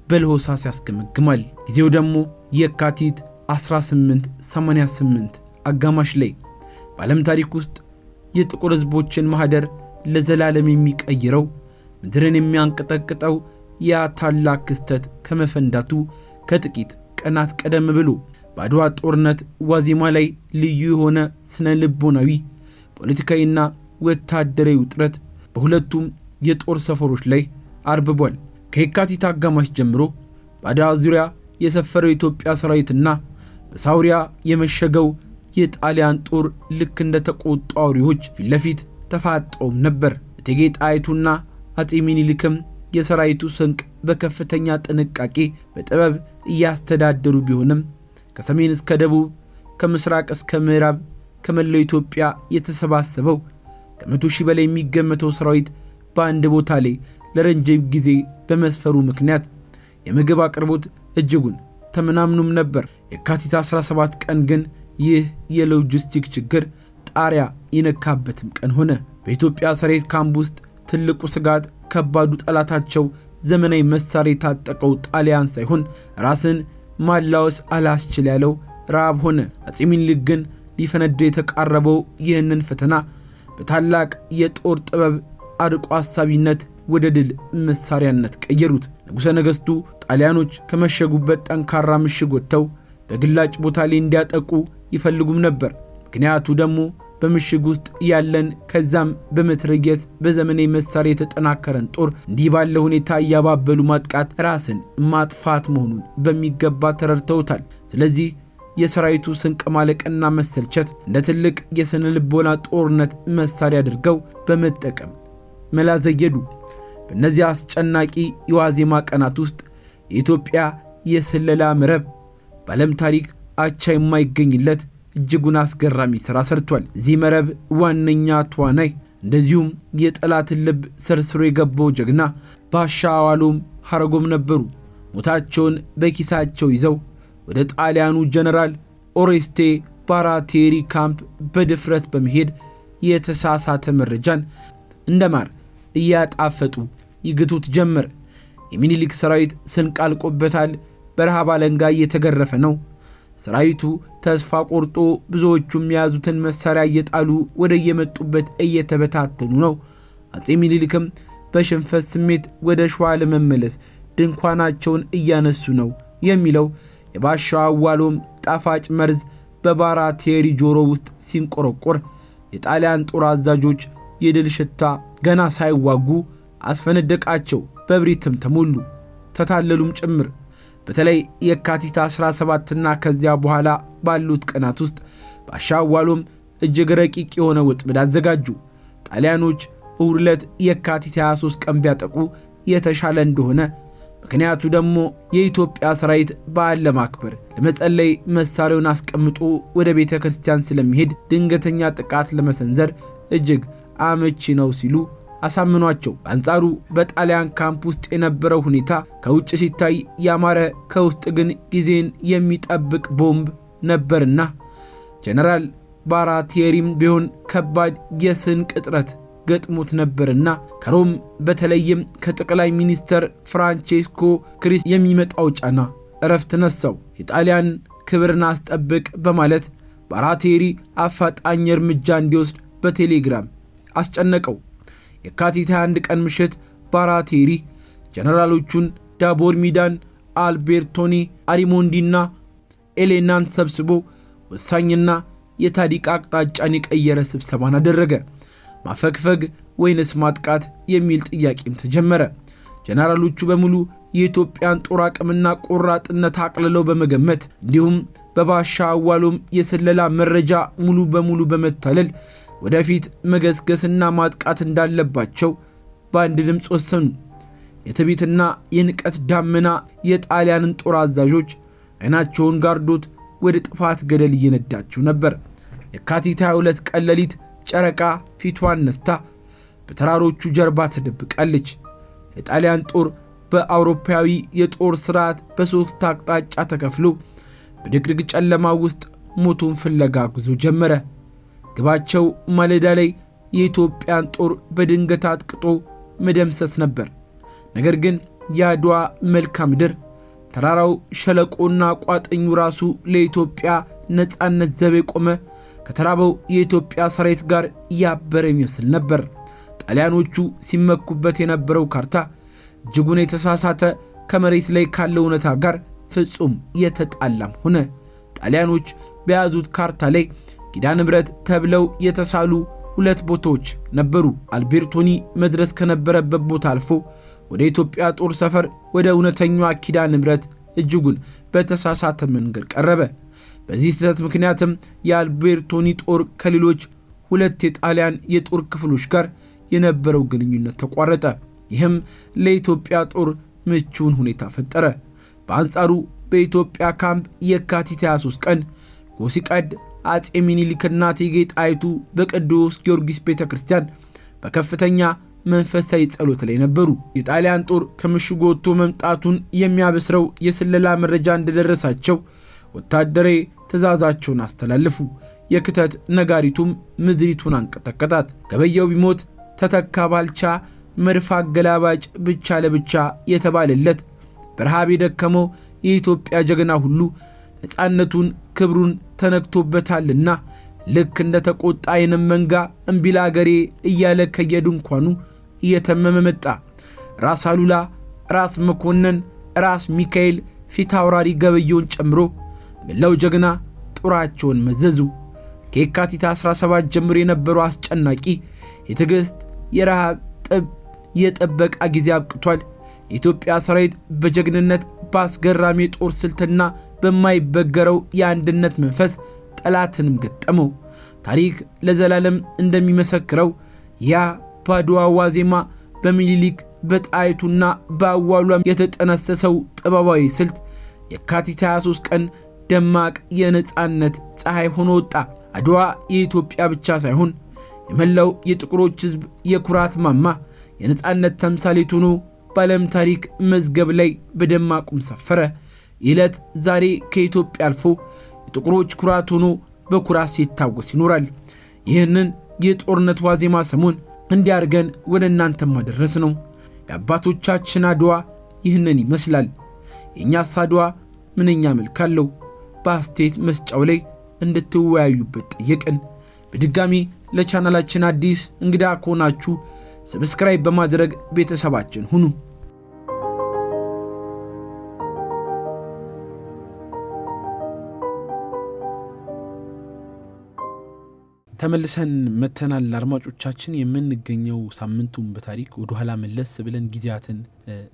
በልሆሳስ ያስገመግማል። ጊዜው ደግሞ የካቲት 1888 አጋማሽ ላይ በዓለም ታሪክ ውስጥ የጥቁር ሕዝቦችን ማህደር ለዘላለም የሚቀይረው ምድርን የሚያንቀጠቅጠው ያ ታላቅ ክስተት ከመፈንዳቱ ከጥቂት ቀናት ቀደም ብሎ በአድዋ ጦርነት ዋዜማ ላይ ልዩ የሆነ ስነ ልቦናዊ ፖለቲካዊና ወታደራዊ ውጥረት በሁለቱም የጦር ሰፈሮች ላይ አርብቧል። ከየካቲት አጋማሽ ጀምሮ በአድዋ ዙሪያ የሰፈረው የኢትዮጵያ ሰራዊትና በሳውሪያ የመሸገው የጣሊያን ጦር ልክ እንደ ተቆጡ አውሬዎች ፊት ለፊት ተፋጠውም ነበር። እቴጌ ጣይቱና አጼ ሚኒሊክም የሰራዊቱ ስንቅ በከፍተኛ ጥንቃቄ በጥበብ እያስተዳደሩ ቢሆንም ከሰሜን እስከ ደቡብ ከምስራቅ እስከ ምዕራብ ከመላው ኢትዮጵያ የተሰባሰበው ከ100 ሺህ በላይ የሚገመተው ሰራዊት በአንድ ቦታ ላይ ለረጅም ጊዜ በመስፈሩ ምክንያት የምግብ አቅርቦት እጅጉን ተመናምኖም ነበር። የካቲት 17 ቀን ግን ይህ የሎጂስቲክ ችግር ጣሪያ የነካበትም ቀን ሆነ። በኢትዮጵያ ሰራዊት ካምፕ ውስጥ ትልቁ ስጋት ከባዱ ጠላታቸው ዘመናዊ መሳሪያ የታጠቀው ጣሊያን ሳይሆን ራስን ማላወስ አላስችል ያለው ረሃብ ሆነ። አጼ ሚኒሊክ ግን ሊፈነዳ የተቃረበው ይህንን ፈተና በታላቅ የጦር ጥበብ አርቆ አሳቢነት ወደ ድል መሳሪያነት ቀየሩት። ንጉሠ ነገሥቱ ጣሊያኖች ከመሸጉበት ጠንካራ ምሽግ ወጥተው በግላጭ ቦታ ላይ እንዲያጠቁ ይፈልጉም ነበር። ምክንያቱ ደግሞ በምሽግ ውስጥ ያለን ከዛም በመትረየስ በዘመናዊ መሳሪያ የተጠናከረን ጦር እንዲህ ባለ ሁኔታ ያባበሉ ማጥቃት ራስን ማጥፋት መሆኑን በሚገባ ተረድተውታል። ስለዚህ የሰራዊቱ ስንቅ ማለቅና መሰልቸት እንደ ትልቅ የስነ ልቦና ጦርነት መሳሪያ አድርገው በመጠቀም መላዘየዱ። በእነዚህ አስጨናቂ የዋዜማ ቀናት ውስጥ የኢትዮጵያ የስለላ መረብ በዓለም ታሪክ አቻ የማይገኝለት እጅጉን አስገራሚ ሥራ ሰርቷል። እዚህ መረብ ዋነኛ ተዋናይ እንደዚሁም የጠላትን ልብ ሰርስሮ የገባው ጀግና ባሻ አዋሎም ሐረጎም ነበሩ። ሞታቸውን በኪሳቸው ይዘው ወደ ጣሊያኑ ጀነራል ኦሬስቴ ባራቴሪ ካምፕ በድፍረት በመሄድ የተሳሳተ መረጃን እንደማር እያጣፈጡ ይግቱት ጀመር። የሚኒሊክ ሰራዊት ስንቅ አልቆበታል፣ በረሃብ አለንጋ እየተገረፈ ነው። ሰራዊቱ ተስፋ ቆርጦ ብዙዎቹም የያዙትን መሳሪያ እየጣሉ ወደ የመጡበት እየተበታተኑ ነው። አጼ ሚኒሊክም በሽንፈት ስሜት ወደ ሸዋ ለመመለስ ድንኳናቸውን እያነሱ ነው የሚለው የባሻ አዋሎም ጣፋጭ መርዝ በባራቴሪ ጆሮ ውስጥ ሲንቆረቆር የጣሊያን ጦር አዛዦች የድል ሽታ ገና ሳይዋጉ አስፈነደቃቸው። በብሪትም ተሞሉ፣ ተታለሉም ጭምር። በተለይ የካቲት 17ና ከዚያ በኋላ ባሉት ቀናት ውስጥ ባሻ አዋሎም እጅግ ረቂቅ የሆነ ወጥመድ አዘጋጁ። ጣሊያኖች እሁድ ዕለት የካቲት 23 ቀን ቢያጠቁ የተሻለ እንደሆነ፣ ምክንያቱ ደግሞ የኢትዮጵያ ሰራዊት በዓል ለማክበር ለመጸለይ መሳሪያውን አስቀምጦ ወደ ቤተ ክርስቲያን ስለሚሄድ ድንገተኛ ጥቃት ለመሰንዘር እጅግ አመቺ ነው ሲሉ አሳምኗቸው። በአንጻሩ በጣሊያን ካምፕ ውስጥ የነበረው ሁኔታ ከውጭ ሲታይ ያማረ ከውስጥ ግን ጊዜን የሚጠብቅ ቦምብ ነበርና ጀነራል ባራቴሪም ቢሆን ከባድ የስንቅ እጥረት ገጥሞት ነበርና ከሮም በተለይም ከጠቅላይ ሚኒስተር ፍራንቼስኮ ክሪስ የሚመጣው ጫና እረፍት ነሳው። የጣሊያን ክብርን አስጠብቅ በማለት ባራቴሪ አፋጣኝ እርምጃ እንዲወስድ በቴሌግራም አስጨነቀው። የካቲት 21 ቀን ምሽት ባራቴሪ ጀነራሎቹን ዳቦር ሚዳን፣ አልቤርቶኒ አሪሞንዲና ኤሌናን ሰብስቦ ወሳኝና የታሪክ አቅጣጫን የቀየረ ስብሰባን አደረገ። ማፈግፈግ ወይንስ ማጥቃት የሚል ጥያቄም ተጀመረ። ጀነራሎቹ በሙሉ የኢትዮጵያን ጦር አቅምና ቆራጥነት አቅልለው በመገመት እንዲሁም በባሻ አዋሎም የስለላ መረጃ ሙሉ በሙሉ በመታለል ወደፊት መገስገስና ማጥቃት እንዳለባቸው በአንድ ድምፅ ወሰኑ። የትዕቢትና የንቀት ዳመና የጣሊያንን ጦር አዛዦች አይናቸውን ጋርዶት ወደ ጥፋት ገደል እየነዳቸው ነበር። የካቲት 22 ቀን ሌሊት ጨረቃ ፊቷን ነስታ በተራሮቹ ጀርባ ተደብቃለች። የጣሊያን ጦር በአውሮፓዊ የጦር ሥርዓት በሶስት አቅጣጫ ተከፍሎ በድቅድቅ ጨለማ ውስጥ ሞቱን ፍለጋ ጉዞ ጀመረ። ግባቸው ማለዳ ላይ የኢትዮጵያን ጦር በድንገት አጥቅጦ መደምሰስ ነበር። ነገር ግን የአድዋ መልክዓ ምድር ተራራው፣ ሸለቆና ቋጥኙ ራሱ ለኢትዮጵያ ነፃነት ዘብ የቆመ ከተራበው የኢትዮጵያ ሰራዊት ጋር ያበረ ይመስል ነበር። ጣሊያኖቹ ሲመኩበት የነበረው ካርታ እጅጉን የተሳሳተ ከመሬት ላይ ካለው እውነታ ጋር ፍጹም የተጣላም ሆነ። ጣሊያኖች በያዙት ካርታ ላይ ኪዳነ ምሕረት ተብለው የተሳሉ 2 ቦታዎች ነበሩ። አልቤርቶኒ መድረስ ከነበረበት ቦታ አልፎ ወደ ኢትዮጵያ ጦር ሰፈር ወደ እውነተኛዋ ኪዳነ ምሕረት እጅጉን በተሳሳተ መንገድ ቀረበ። በዚህ ስህተት ምክንያትም የአልቤርቶኒ ጦር ከሌሎች 2 የጣሊያን የጦር ክፍሎች ጋር የነበረው ግንኙነት ተቋረጠ። ይህም ለኢትዮጵያ ጦር ምቹን ሁኔታ ፈጠረ። በአንጻሩ በኢትዮጵያ ካምፕ የካቲት 23 ቀን ጎሲቀድ አጼ ሚኒሊክና እቴጌ ጣይቱ በቅዱስ ጊዮርጊስ ቤተክርስቲያን በከፍተኛ መንፈሳዊ ጸሎት ላይ ነበሩ። የጣሊያን ጦር ከምሽጉ ወጥቶ መምጣቱን የሚያበስረው የስለላ መረጃ እንደደረሳቸው ወታደራዊ ትዕዛዛቸውን አስተላለፉ። የክተት ነጋሪቱም ምድሪቱን አንቀጠቀጣት። ገበየው ቢሞት ተተካ ባልቻ መድፍ አገላባጭ ብቻ ለብቻ የተባለለት በረሃብ የደከመው የኢትዮጵያ ጀግና ሁሉ ነፃነቱን ክብሩን ተነክቶበታልና ልክ እንደ ተቆጣ አይንም መንጋ እምቢላ አገሬ እያለ ከየድንኳኑ እየተመመ መጣ። ራስ አሉላ፣ ራስ መኮንን፣ ራስ ሚካኤል ፊት አውራሪ ገበየውን ጨምሮ መላው ጀግና ጦራቸውን መዘዙ። ከየካቲት 17 ጀምሮ የነበረው አስጨናቂ የትዕግስት የረሃብ ጥብ የጠበቃ ጊዜ አብቅቷል። የኢትዮጵያ ሰራዊት በጀግንነት በአስገራሚ ጦር ስልትና በማይበገረው የአንድነት መንፈስ ጠላትንም ገጠመው። ታሪክ ለዘላለም እንደሚመሰክረው ያ ባድዋ ዋዜማ በሚኒሊክ በጣይቱና በአዋሏም የተጠነሰሰው ጥበባዊ ስልት የካቲት 23 ቀን ደማቅ የነጻነት ፀሐይ ሆኖ ወጣ። አድዋ የኢትዮጵያ ብቻ ሳይሆን የመላው የጥቁሮች ሕዝብ የኩራት ማማ የነጻነት ተምሳሌት ሆኖ በዓለም ታሪክ መዝገብ ላይ በደማቁም ሰፈረ። ይለት ዛሬ ከኢትዮጵያ አልፎ የጥቁሮች ኩራት ሆኖ በኩራት ሲታወስ ይኖራል። ይህንን የጦርነት ዋዜማ ሰሞን እንዲያርገን ወደ እናንተ ማድረስ ነው። የአባቶቻችን አድዋ ይህንን ይመስላል። የኛስ አድዋ ምንኛ መልክ አለው? በአስተያየት መስጫው ላይ እንድትወያዩበት ጠየቅን። በድጋሚ ለቻናላችን አዲስ እንግዳ ከሆናችሁ ሰብስክራይብ በማድረግ ቤተሰባችን ሁኑ። ተመልሰን መተናል። አድማጮቻችን የምንገኘው ሳምንቱን በታሪክ ወደ ኋላ መለስ ብለን ጊዜያትን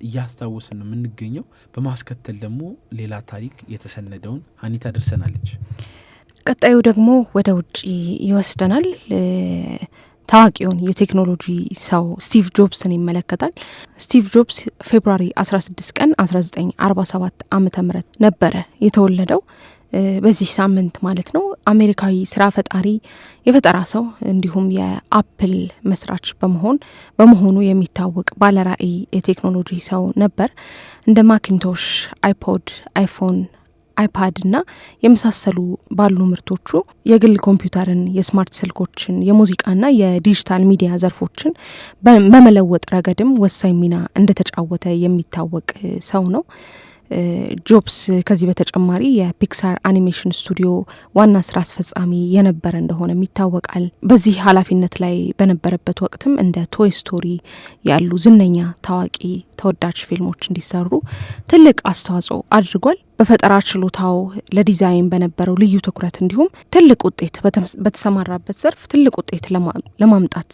እያስታወስን ነው የምንገኘው። በማስከተል ደግሞ ሌላ ታሪክ የተሰነደውን ሀኒታ ደርሰናለች። ቀጣዩ ደግሞ ወደ ውጪ ይወስደናል። ታዋቂውን የቴክኖሎጂ ሰው ስቲቭ ጆብስን ይመለከታል። ስቲቭ ጆብስ ፌብሩዋሪ 16 ቀን 1947 ዓመተ ምህረት ነበረ የተወለደው። በዚህ ሳምንት ማለት ነው። አሜሪካዊ ስራ ፈጣሪ የፈጠራ ሰው እንዲሁም የአፕል መስራች በመሆኑ የሚታወቅ ባለራዕይ የቴክኖሎጂ ሰው ነበር። እንደ ማኪንቶሽ፣ አይፖድ፣ አይፎን፣ አይፓድ እና የመሳሰሉ ባሉ ምርቶቹ የግል ኮምፒውተርን፣ የስማርት ስልኮችን፣ የሙዚቃና የዲጂታል ሚዲያ ዘርፎችን በመለወጥ ረገድም ወሳኝ ሚና እንደተጫወተ የሚታወቅ ሰው ነው። ጆብስ ከዚህ በተጨማሪ የፒክሳር አኒሜሽን ስቱዲዮ ዋና ስራ አስፈጻሚ የነበረ እንደሆነ ይታወቃል። በዚህ ኃላፊነት ላይ በነበረበት ወቅትም እንደ ቶይ ስቶሪ ያሉ ዝነኛ ታዋቂ ተወዳጅ ፊልሞች እንዲሰሩ ትልቅ አስተዋጽኦ አድርጓል። በፈጠራ ችሎታው ለዲዛይን በነበረው ልዩ ትኩረት እንዲሁም ትልቅ ውጤት በተሰማራበት ዘርፍ ትልቅ ውጤት ለማምጣት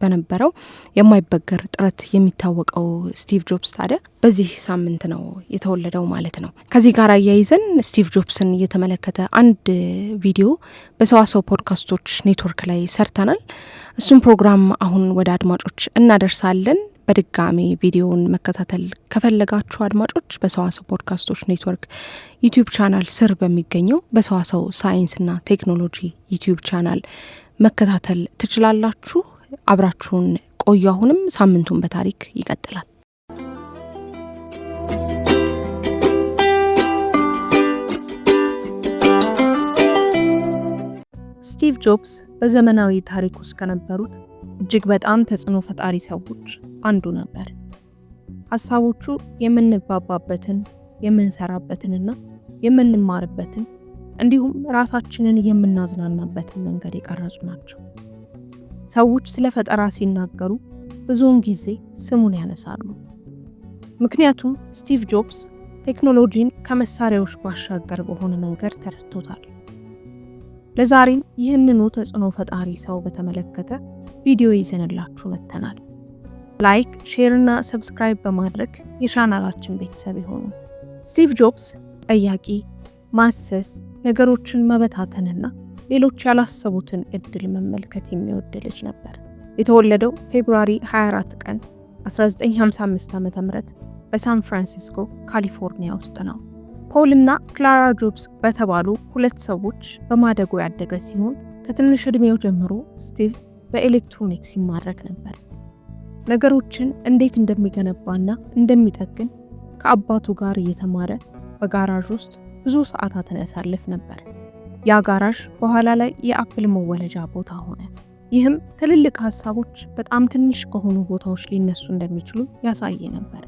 በነበረው የማይበገር ጥረት የሚታወቀው ስቲቭ ጆብስ ታዲያ በዚህ ሳምንት ነው የተወለደው ማለት ነው። ከዚህ ጋር አያይዘን ስቲቭ ጆብስን እየተመለከተ አንድ ቪዲዮ በሰዋሰው ፖድካስቶች ኔትወርክ ላይ ሰርተናል። እሱም ፕሮግራም አሁን ወደ አድማጮች እናደርሳለን። በድጋሚ ቪዲዮውን መከታተል ከፈለጋችሁ አድማጮች በሰዋሰው ፖድካስቶች ኔትወርክ ዩቲዩብ ቻናል ስር በሚገኘው በሰዋሰው ሳይንስና ቴክኖሎጂ ዩቲዩብ ቻናል መከታተል ትችላላችሁ። አብራችሁን ቆዩ። አሁንም ሳምንቱን በታሪክ ይቀጥላል። ስቲቭ ጆብስ በዘመናዊ ታሪክ ውስጥ ከነበሩት እጅግ በጣም ተጽዕኖ ፈጣሪ ሰዎች አንዱ ነበር። ሀሳቦቹ የምንግባባበትን፣ የምንሰራበትንና የምንማርበትን እንዲሁም ራሳችንን የምናዝናናበትን መንገድ የቀረጹ ናቸው። ሰዎች ስለ ፈጠራ ሲናገሩ ብዙውን ጊዜ ስሙን ያነሳሉ። ምክንያቱም ስቲቭ ጆብስ ቴክኖሎጂን ከመሳሪያዎች ባሻገር በሆነ መንገድ ተረድቶታል። ለዛሬም ይህንኑ ተጽዕኖ ፈጣሪ ሰው በተመለከተ ቪዲዮ ይዘንላችሁ መጥተናል። ላይክ፣ ሼር እና ሰብስክራይብ በማድረግ የቻናላችን ቤተሰብ ይሁኑ። ስቲቭ ጆብስ ጠያቂ፣ ማሰስ፣ ነገሮችን መበታተንና ሌሎች ያላሰቡትን እድል መመልከት የሚወድ ልጅ ነበር። የተወለደው ፌብሩዋሪ 24 ቀን 1955 ዓ.ም በሳን ፍራንሲስኮ ካሊፎርኒያ ውስጥ ነው። ፖል እና ክላራ ጆብስ በተባሉ ሁለት ሰዎች በማደጎ ያደገ ሲሆን ከትንሽ ዕድሜው ጀምሮ ስቲቭ በኤሌክትሮኒክስ ይማረክ ነበር። ነገሮችን እንዴት እንደሚገነባና እንደሚጠግን ከአባቱ ጋር እየተማረ በጋራዥ ውስጥ ብዙ ሰዓታትን ያሳልፍ ነበር። ያ ጋራዥ በኋላ ላይ የአፕል መወለጃ ቦታ ሆነ። ይህም ትልልቅ ሀሳቦች በጣም ትንሽ ከሆኑ ቦታዎች ሊነሱ እንደሚችሉ ያሳየ ነበር።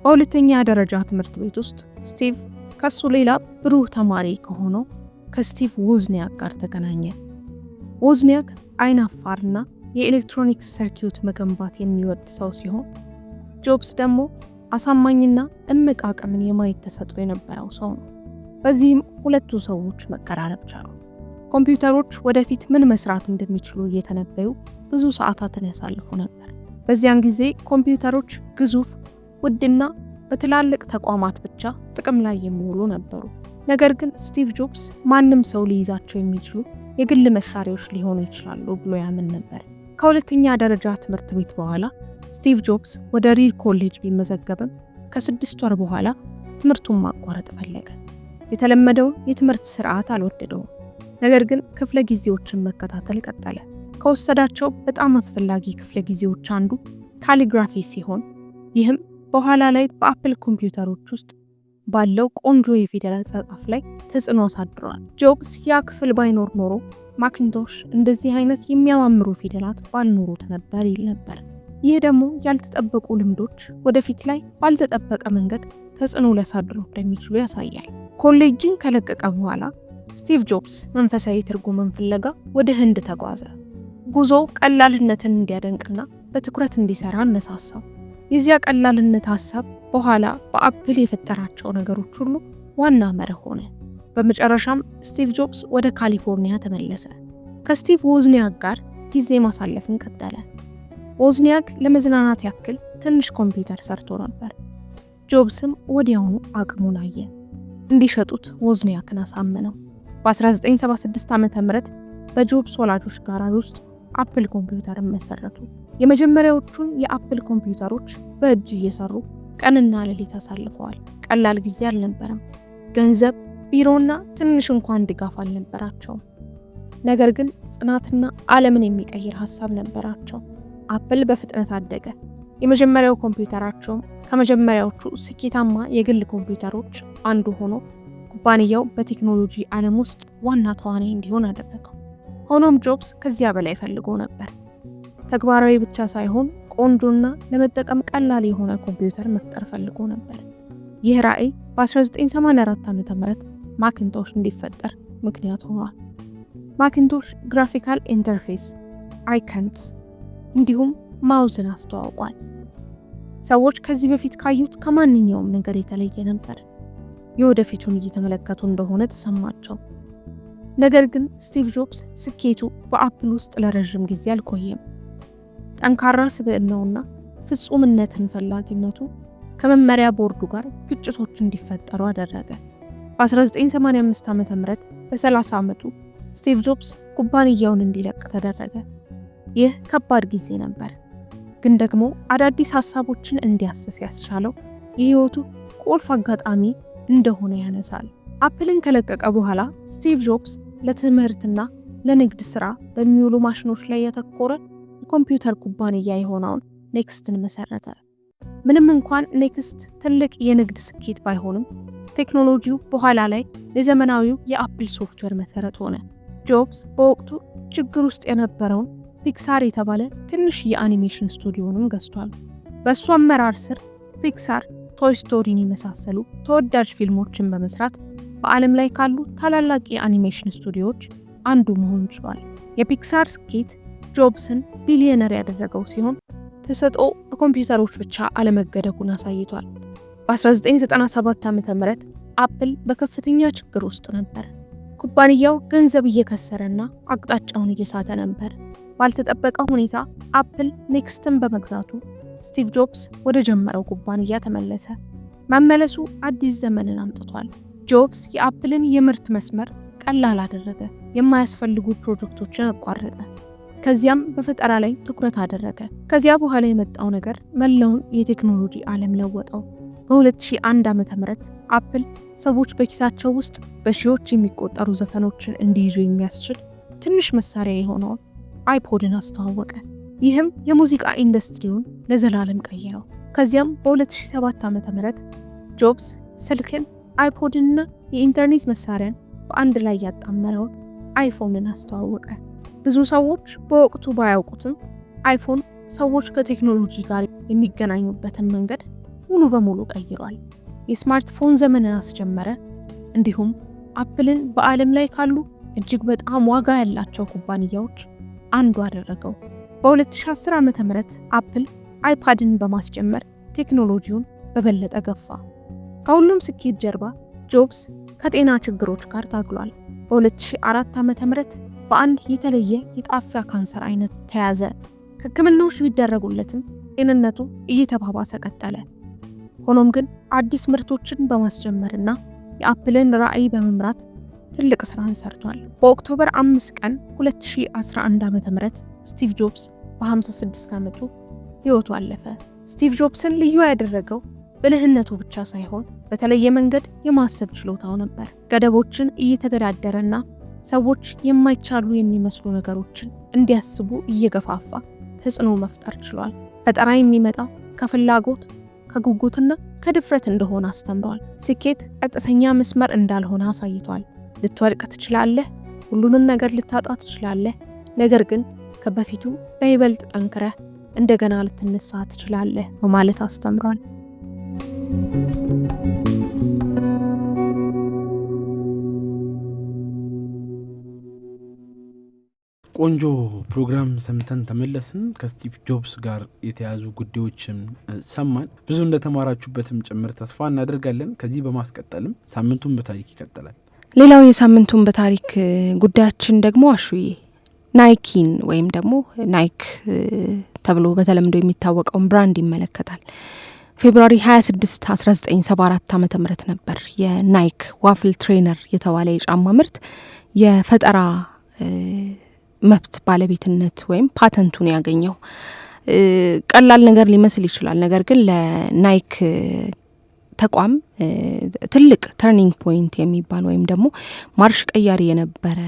በሁለተኛ ደረጃ ትምህርት ቤት ውስጥ ስቲቭ ከሱ ሌላ ብሩህ ተማሪ ከሆነው ከስቲቭ ዎዝኒያክ ጋር ተገናኘ። ዎዝኒያክ አይናፋርና የኤሌክትሮኒክስ ሰርኪዩት መገንባት የሚወድ ሰው ሲሆን ጆብስ ደግሞ አሳማኝና እምቅ አቅምን የማየት ተሰጥኦ የነበረው ሰው ነው። በዚህም ሁለቱ ሰዎች መቀራረብ ቻሉ። ኮምፒውተሮች ወደፊት ምን መስራት እንደሚችሉ እየተነበዩ ብዙ ሰዓታትን ያሳልፉ ነበር። በዚያን ጊዜ ኮምፒውተሮች ግዙፍ፣ ውድና በትላልቅ ተቋማት ብቻ ጥቅም ላይ የሚውሉ ነበሩ። ነገር ግን ስቲቭ ጆብስ ማንም ሰው ሊይዛቸው የሚችሉ የግል መሳሪያዎች ሊሆኑ ይችላሉ ብሎ ያምን ነበር። ከሁለተኛ ደረጃ ትምህርት ቤት በኋላ ስቲቭ ጆብስ ወደ ሪድ ኮሌጅ ቢመዘገብም ከ6 ወር በኋላ ትምህርቱን ማቋረጥ ፈለገ። የተለመደውን የትምህርት ስርዓት አልወደደውም። ነገር ግን ክፍለ ጊዜዎችን መከታተል ቀጠለ። ከወሰዳቸው በጣም አስፈላጊ ክፍለ ጊዜዎች አንዱ ካሊግራፊ ሲሆን ይህም በኋላ ላይ በአፕል ኮምፒውተሮች ውስጥ ባለው ቆንጆ የፊደል አጻጻፍ ላይ ተጽዕኖ አሳድሯል። ጆብስ ያ ክፍል ባይኖር ኖሮ ማኪንቶሽ እንደዚህ አይነት የሚያማምሩ ፊደላት ባልኖሩት ነበር ይል ነበር። ይህ ደግሞ ያልተጠበቁ ልምዶች ወደፊት ላይ ባልተጠበቀ መንገድ ተጽዕኖ ሊያሳድሩ እንደሚችሉ ያሳያል። ኮሌጅን ከለቀቀ በኋላ ስቲቭ ጆብስ መንፈሳዊ ትርጉምን ፍለጋ ወደ ህንድ ተጓዘ። ጉዞው ቀላልነትን እንዲያደንቅና በትኩረት እንዲሰራ አነሳሳው። የዚያ ቀላልነት ሀሳብ በኋላ በአፕል የፈጠራቸው ነገሮች ሁሉ ዋና መርህ ሆነ። በመጨረሻም ስቲቭ ጆብስ ወደ ካሊፎርኒያ ተመለሰ። ከስቲቭ ዎዝኒያክ ጋር ጊዜ ማሳለፍን ቀጠለ። ዎዝኒያክ ለመዝናናት ያክል ትንሽ ኮምፒውተር ሰርቶ ነበር። ጆብስም ወዲያውኑ አቅሙን አየ። እንዲሸጡት ዎዝኒያክን አሳመነው። በ1976 ዓ.ም በጆብስ ወላጆች ጋራዥ ውስጥ አፕል ኮምፒውተርን መሰረቱ። የመጀመሪያዎቹን የአፕል ኮምፒውተሮች በእጅ እየሰሩ ቀንና ሌሊት አሳልፈዋል። ቀላል ጊዜ አልነበረም። ገንዘብ፣ ቢሮና ትንሽ እንኳን ድጋፍ አልነበራቸውም። ነገር ግን ጽናትና ዓለምን የሚቀይር ሀሳብ ነበራቸው። አፕል በፍጥነት አደገ። የመጀመሪያው ኮምፒውተራቸውም ከመጀመሪያዎቹ ስኬታማ የግል ኮምፒውተሮች አንዱ ሆኖ ኩባንያው በቴክኖሎጂ ዓለም ውስጥ ዋና ተዋናይ እንዲሆን አደረገው። ሆኖም ጆብስ ከዚያ በላይ ፈልጎ ነበር። ተግባራዊ ብቻ ሳይሆን ቆንጆና ለመጠቀም ቀላል የሆነ ኮምፒውተር መፍጠር ፈልጎ ነበር። ይህ ራዕይ በ1984 ዓ.ም ማኪንቶሽ እንዲፈጠር ምክንያት ሆኗል። ማኪንቶሽ ግራፊካል ኢንተርፌስ፣ አይከንስ እንዲሁም ማውዝን አስተዋውቋል። ሰዎች ከዚህ በፊት ካዩት ከማንኛውም ነገር የተለየ ነበር። የወደፊቱን እየተመለከቱ እንደሆነ ተሰማቸው። ነገር ግን ስቲቭ ጆብስ ስኬቱ በአፕል ውስጥ ለረጅም ጊዜ አልቆየም። ጠንካራ ስብዕናውና ፍጹምነትን ፈላጊነቱ ከመመሪያ ቦርዱ ጋር ግጭቶች እንዲፈጠሩ አደረገ። በ1985 ዓ.ም በ30 ዓመቱ ስቲቭ ጆብስ ኩባንያውን እንዲለቅ ተደረገ። ይህ ከባድ ጊዜ ነበር፣ ግን ደግሞ አዳዲስ ሀሳቦችን እንዲያስስ ያስቻለው የህይወቱ ቁልፍ አጋጣሚ እንደሆነ ያነሳል። አፕልን ከለቀቀ በኋላ ስቲቭ ጆብስ ለትምህርትና ለንግድ ስራ በሚውሉ ማሽኖች ላይ ያተኮረ የኮምፒውተር ኩባንያ የሆነውን ኔክስትን መሰረተ። ምንም እንኳን ኔክስት ትልቅ የንግድ ስኬት ባይሆንም ቴክኖሎጂው በኋላ ላይ ለዘመናዊው የአፕል ሶፍትዌር መሰረት ሆነ። ጆብስ በወቅቱ ችግር ውስጥ የነበረውን ፒክሳር የተባለ ትንሽ የአኒሜሽን ስቱዲዮንም ገዝቷል። በእሱ አመራር ስር ፒክሳር ቶይ ስቶሪን የመሳሰሉ ተወዳጅ ፊልሞችን በመስራት በዓለም ላይ ካሉ ታላላቅ የአኒሜሽን ስቱዲዮዎች አንዱ መሆን ችሏል። የፒክሳር ስኬት ጆብስን ቢሊዮነር ያደረገው ሲሆን ተሰጥኦ በኮምፒውተሮች ብቻ አለመገደቡን አሳይቷል። በ1997 ዓ.ም አፕል በከፍተኛ ችግር ውስጥ ነበር። ኩባንያው ገንዘብ እየከሰረና አቅጣጫውን እየሳተ ነበር። ባልተጠበቀ ሁኔታ አፕል ኔክስትን በመግዛቱ ስቲቭ ጆብስ ወደ ጀመረው ኩባንያ ተመለሰ። መመለሱ አዲስ ዘመንን አምጥቷል። ጆብስ የአፕልን የምርት መስመር ቀላል አደረገ። የማያስፈልጉ ፕሮጀክቶችን አቋረጠ። ከዚያም በፈጠራ ላይ ትኩረት አደረገ። ከዚያ በኋላ የመጣው ነገር መላውን የቴክኖሎጂ ዓለም ለወጠው። በ2001 ዓ.ም አፕል ሰዎች በኪሳቸው ውስጥ በሺዎች የሚቆጠሩ ዘፈኖችን እንዲይዙ የሚያስችል ትንሽ መሳሪያ የሆነውን አይፖድን አስተዋወቀ። ይህም የሙዚቃ ኢንዱስትሪውን ለዘላለም ቀየረው። ከዚያም በ2007 ዓ.ም ጆብስ ስልክን፣ አይፖድንና የኢንተርኔት መሳሪያን በአንድ ላይ ያጣመረውን አይፎንን አስተዋወቀ። ብዙ ሰዎች በወቅቱ ባያውቁትም አይፎን ሰዎች ከቴክኖሎጂ ጋር የሚገናኙበትን መንገድ ሙሉ በሙሉ ቀይሯል። የስማርትፎን ዘመንን አስጀመረ። እንዲሁም አፕልን በዓለም ላይ ካሉ እጅግ በጣም ዋጋ ያላቸው ኩባንያዎች አንዱ አደረገው። በ2010 ዓ.ም አፕል አይፓድን በማስጀመር ቴክኖሎጂውን በበለጠ ገፋ። ከሁሉም ስኬት ጀርባ ጆብስ ከጤና ችግሮች ጋር ታግሏል። በ2004 ዓ.ም በአንድ የተለየ የጣፊያ ካንሰር አይነት ተያዘ። ሕክምናዎች ቢደረጉለትም ጤንነቱ እየተባባሰ ቀጠለ። ሆኖም ግን አዲስ ምርቶችን በማስጀመርና የአፕልን ራዕይ በመምራት ትልቅ ስራን ሰርቷል። በኦክቶበር 5 ቀን 2011 ዓ.ም ስቲቭ ጆብስ በ56 ዓመቱ ሕይወቱ አለፈ። ስቲቭ ጆብስን ልዩ ያደረገው ብልህነቱ ብቻ ሳይሆን በተለየ መንገድ የማሰብ ችሎታው ነበር። ገደቦችን እየተገዳደረና ሰዎች የማይቻሉ የሚመስሉ ነገሮችን እንዲያስቡ እየገፋፋ ተጽዕኖ መፍጠር ችሏል። ፈጠራ የሚመጣው ከፍላጎት ከጉጉትና ከድፍረት እንደሆነ አስተምሯል። ስኬት ቀጥተኛ መስመር እንዳልሆነ አሳይቷል። ልትወድቅ ትችላለህ፣ ሁሉንም ነገር ልታጣ ትችላለህ፣ ነገር ግን ከበፊቱ በይበልጥ ጠንክረህ እንደገና ልትነሳ ትችላለህ በማለት አስተምሯል። ቆንጆ ፕሮግራም ሰምተን ተመለስን። ከስቲቭ ጆብስ ጋር የተያዙ ጉዳዮችን ሰማን። ብዙ እንደተማራችሁበትም ጭምር ተስፋ እናደርጋለን። ከዚህ በማስቀጠልም ሳምንቱን በታሪክ ይቀጥላል። ሌላው የሳምንቱን በታሪክ ጉዳያችን ደግሞ አሹዬ ናይኪን ወይም ደግሞ ናይክ ተብሎ በተለምዶ የሚታወቀውን ብራንድ ይመለከታል። ፌብሩዋሪ 26 1974 ዓ.ም ነበር የናይክ ዋፍል ትሬነር የተባለ የጫማ ምርት የፈጠራ መብት ባለቤትነት ወይም ፓተንቱን ያገኘው። ቀላል ነገር ሊመስል ይችላል። ነገር ግን ለናይክ ተቋም ትልቅ ተርኒንግ ፖይንት የሚባል ወይም ደግሞ ማርሽ ቀያሪ የነበረ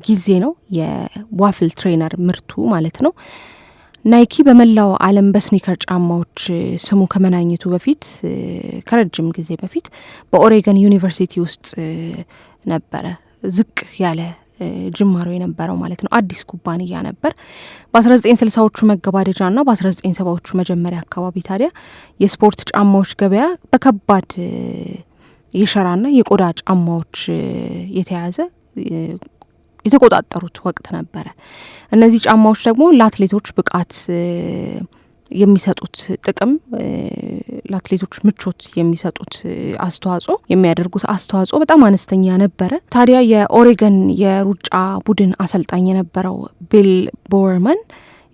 ጊዜ ነው። የዋፍል ትሬነር ምርቱ ማለት ነው። ናይኪ በመላው ዓለም በስኒከር ጫማዎች ስሙ ከመናኘቱ በፊት ከረጅም ጊዜ በፊት በኦሬገን ዩኒቨርሲቲ ውስጥ ነበረ ዝቅ ያለ ጅማሮ የነበረው ማለት ነው። አዲስ ኩባንያ ነበር። በ1960ዎቹ መገባደጃና በ1970ዎቹ መጀመሪያ አካባቢ ታዲያ የስፖርት ጫማዎች ገበያ በከባድ የሸራና የቆዳ ጫማዎች የተያዘ የተቆጣጠሩት ወቅት ነበረ። እነዚህ ጫማዎች ደግሞ ለአትሌቶች ብቃት የሚሰጡት ጥቅም፣ ለአትሌቶች ምቾት የሚሰጡት አስተዋጽኦ የሚያደርጉት አስተዋጽኦ በጣም አነስተኛ ነበረ። ታዲያ የኦሬገን የሩጫ ቡድን አሰልጣኝ የነበረው ቢል ቦወርማን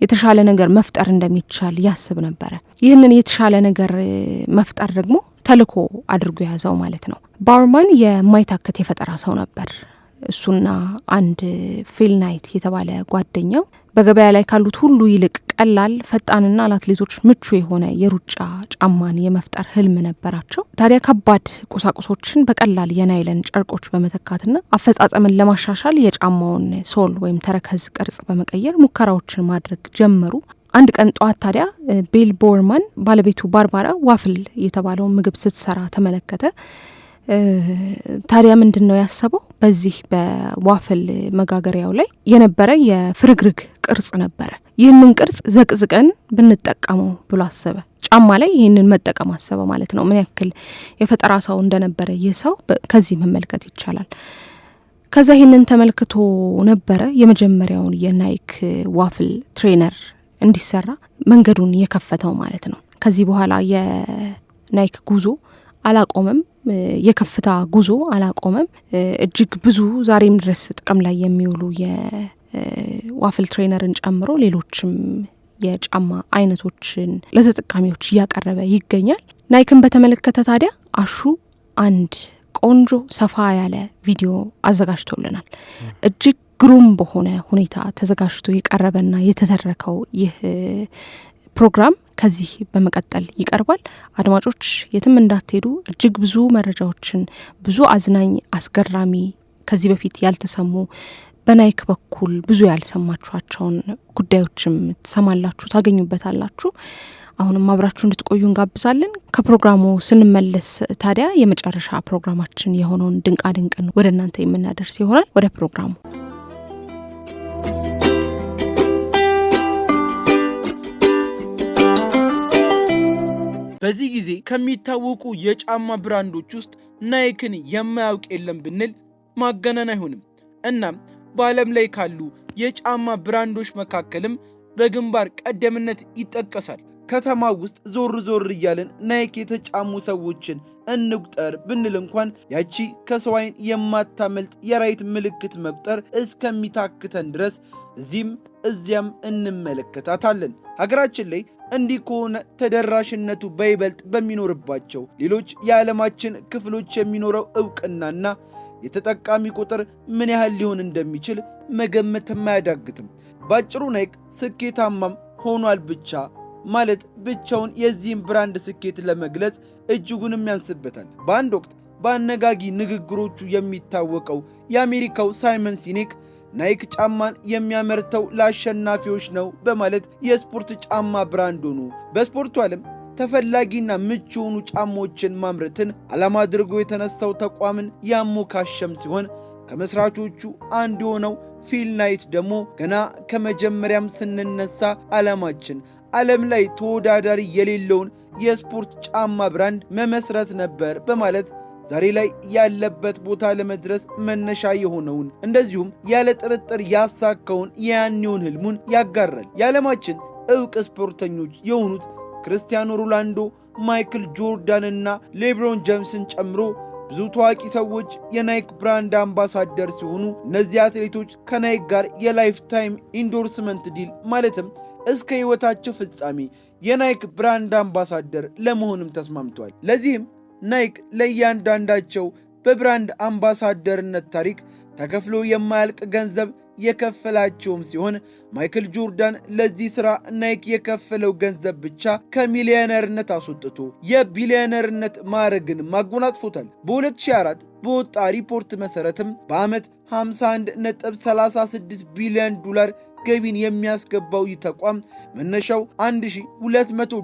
የተሻለ ነገር መፍጠር እንደሚቻል ያስብ ነበረ። ይህንን የተሻለ ነገር መፍጠር ደግሞ ተልዕኮ አድርጎ የያዘው ማለት ነው። ቦወርማን የማይታከት የፈጠራ ሰው ነበር። እሱና አንድ ፊል ናይት የተባለ ጓደኛው በገበያ ላይ ካሉት ሁሉ ይልቅ ቀላል፣ ፈጣንና ለአትሌቶች ምቹ የሆነ የሩጫ ጫማን የመፍጠር ህልም ነበራቸው። ታዲያ ከባድ ቁሳቁሶችን በቀላል የናይለን ጨርቆች በመተካትና አፈጻጸምን ለማሻሻል የጫማውን ሶል ወይም ተረከዝ ቅርጽ በመቀየር ሙከራዎችን ማድረግ ጀመሩ። አንድ ቀን ጠዋት ታዲያ ቢል ቦወርማን ባለቤቱ ባርባራ ዋፍል የተባለውን ምግብ ስትሰራ ተመለከተ። ታዲያ ምንድን ነው ያሰበው? በዚህ በዋፍል መጋገሪያው ላይ የነበረ የፍርግርግ ቅርጽ ነበረ። ይህንን ቅርጽ ዘቅዝቀን ብንጠቀመው ብሎ አሰበ። ጫማ ላይ ይህንን መጠቀም አሰበ ማለት ነው። ምን ያክል የፈጠራ ሰው እንደነበረ ይህ ሰው ከዚህ መመልከት ይቻላል። ከዛ ይህንን ተመልክቶ ነበረ የመጀመሪያውን የናይክ ዋፍል ትሬነር እንዲሰራ መንገዱን የከፈተው ማለት ነው። ከዚህ በኋላ የናይክ ጉዞ አላቆመም። የከፍታ ጉዞ አላቆመም። እጅግ ብዙ ዛሬም ድረስ ጥቅም ላይ የሚውሉ የዋፍል ትሬነርን ጨምሮ ሌሎችም የጫማ አይነቶችን ለተጠቃሚዎች እያቀረበ ይገኛል። ናይክን በተመለከተ ታዲያ አሹ አንድ ቆንጆ ሰፋ ያለ ቪዲዮ አዘጋጅቶልናል። እጅግ ግሩም በሆነ ሁኔታ ተዘጋጅቶ የቀረበና የተተረከው ይህ ፕሮግራም ከዚህ በመቀጠል ይቀርባል። አድማጮች የትም እንዳትሄዱ። እጅግ ብዙ መረጃዎችን፣ ብዙ አዝናኝ፣ አስገራሚ፣ ከዚህ በፊት ያልተሰሙ በናይክ በኩል ብዙ ያልሰማችኋቸውን ጉዳዮችም ትሰማላችሁ፣ ታገኙበታላችሁ። አሁንም አብራችሁ እንድትቆዩ እንጋብዛለን። ከፕሮግራሙ ስንመለስ ታዲያ የመጨረሻ ፕሮግራማችን የሆነውን ድንቃ ድንቅን ወደ እናንተ የምናደርስ ይሆናል። ወደ ፕሮግራሙ በዚህ ጊዜ ከሚታወቁ የጫማ ብራንዶች ውስጥ ናይክን የማያውቅ የለም ብንል ማጋነን አይሆንም። እናም በዓለም ላይ ካሉ የጫማ ብራንዶች መካከልም በግንባር ቀደምነት ይጠቀሳል። ከተማ ውስጥ ዞር እያለን ናይክ የተጫሙ ሰዎችን እንቁጠር ብንል እንኳን ያቺ ከሰው ዓይን የማታመልጥ የራይት ምልክት መቁጠር እስከሚታክተን ድረስ እዚህም እዚያም እንመለከታታለን። ሀገራችን ላይ እንዲህ ከሆነ ተደራሽነቱ በይበልጥ በሚኖርባቸው ሌሎች የዓለማችን ክፍሎች የሚኖረው እውቅናና የተጠቃሚ ቁጥር ምን ያህል ሊሆን እንደሚችል መገመትም አያዳግትም። ባጭሩ ናይክ ስኬታማም ሆኗል ብቻ ማለት ብቻውን የዚህም ብራንድ ስኬት ለመግለጽ እጅጉንም ያንስበታል። በአንድ ወቅት በአነጋጊ ንግግሮቹ የሚታወቀው የአሜሪካው ሳይመን ሲኔክ ናይክ ጫማን የሚያመርተው ለአሸናፊዎች ነው በማለት የስፖርት ጫማ ብራንድ ሆኑ በስፖርቱ ዓለም ተፈላጊና ምቹ የሆኑ ጫማዎችን ማምረትን ዓላማ አድርጎ የተነሳው ተቋምን ያሞካሸም ሲሆን ከመስራቾቹ አንዱ የሆነው ፊል ናይት ደግሞ ገና ከመጀመሪያም ስንነሳ ዓላማችን ዓለም ላይ ተወዳዳሪ የሌለውን የስፖርት ጫማ ብራንድ መመስረት ነበር በማለት ዛሬ ላይ ያለበት ቦታ ለመድረስ መነሻ የሆነውን እንደዚሁም ያለ ጥርጥር ያሳካውን ያኔውን ህልሙን ያጋራል። የዓለማችን ዕውቅ ስፖርተኞች የሆኑት ክርስቲያኖ ሮናልዶ፣ ማይክል ጆርዳንና ሌብሮን ጄምስን ጨምሮ ብዙ ታዋቂ ሰዎች የናይክ ብራንድ አምባሳደር ሲሆኑ እነዚህ አትሌቶች ከናይክ ጋር የላይፍ ታይም ኢንዶርስመንት ዲል ማለትም እስከ ሕይወታቸው ፍጻሜ የናይክ ብራንድ አምባሳደር ለመሆንም ተስማምቷል። ለዚህም ናይክ ለእያንዳንዳቸው በብራንድ አምባሳደርነት ታሪክ ተከፍሎ የማያልቅ ገንዘብ የከፈላቸውም ሲሆን ማይክል ጆርዳን ለዚህ ሥራ ናይክ የከፈለው ገንዘብ ብቻ ከሚሊዮነርነት አስወጥቶ የቢሊዮነርነት ማዕረግን ማጎናጽፎታል። በ2004 በወጣ ሪፖርት መሠረትም በዓመት 51.36 ቢሊዮን ዶላር ገቢን የሚያስገባው ይህ ተቋም መነሻው $1200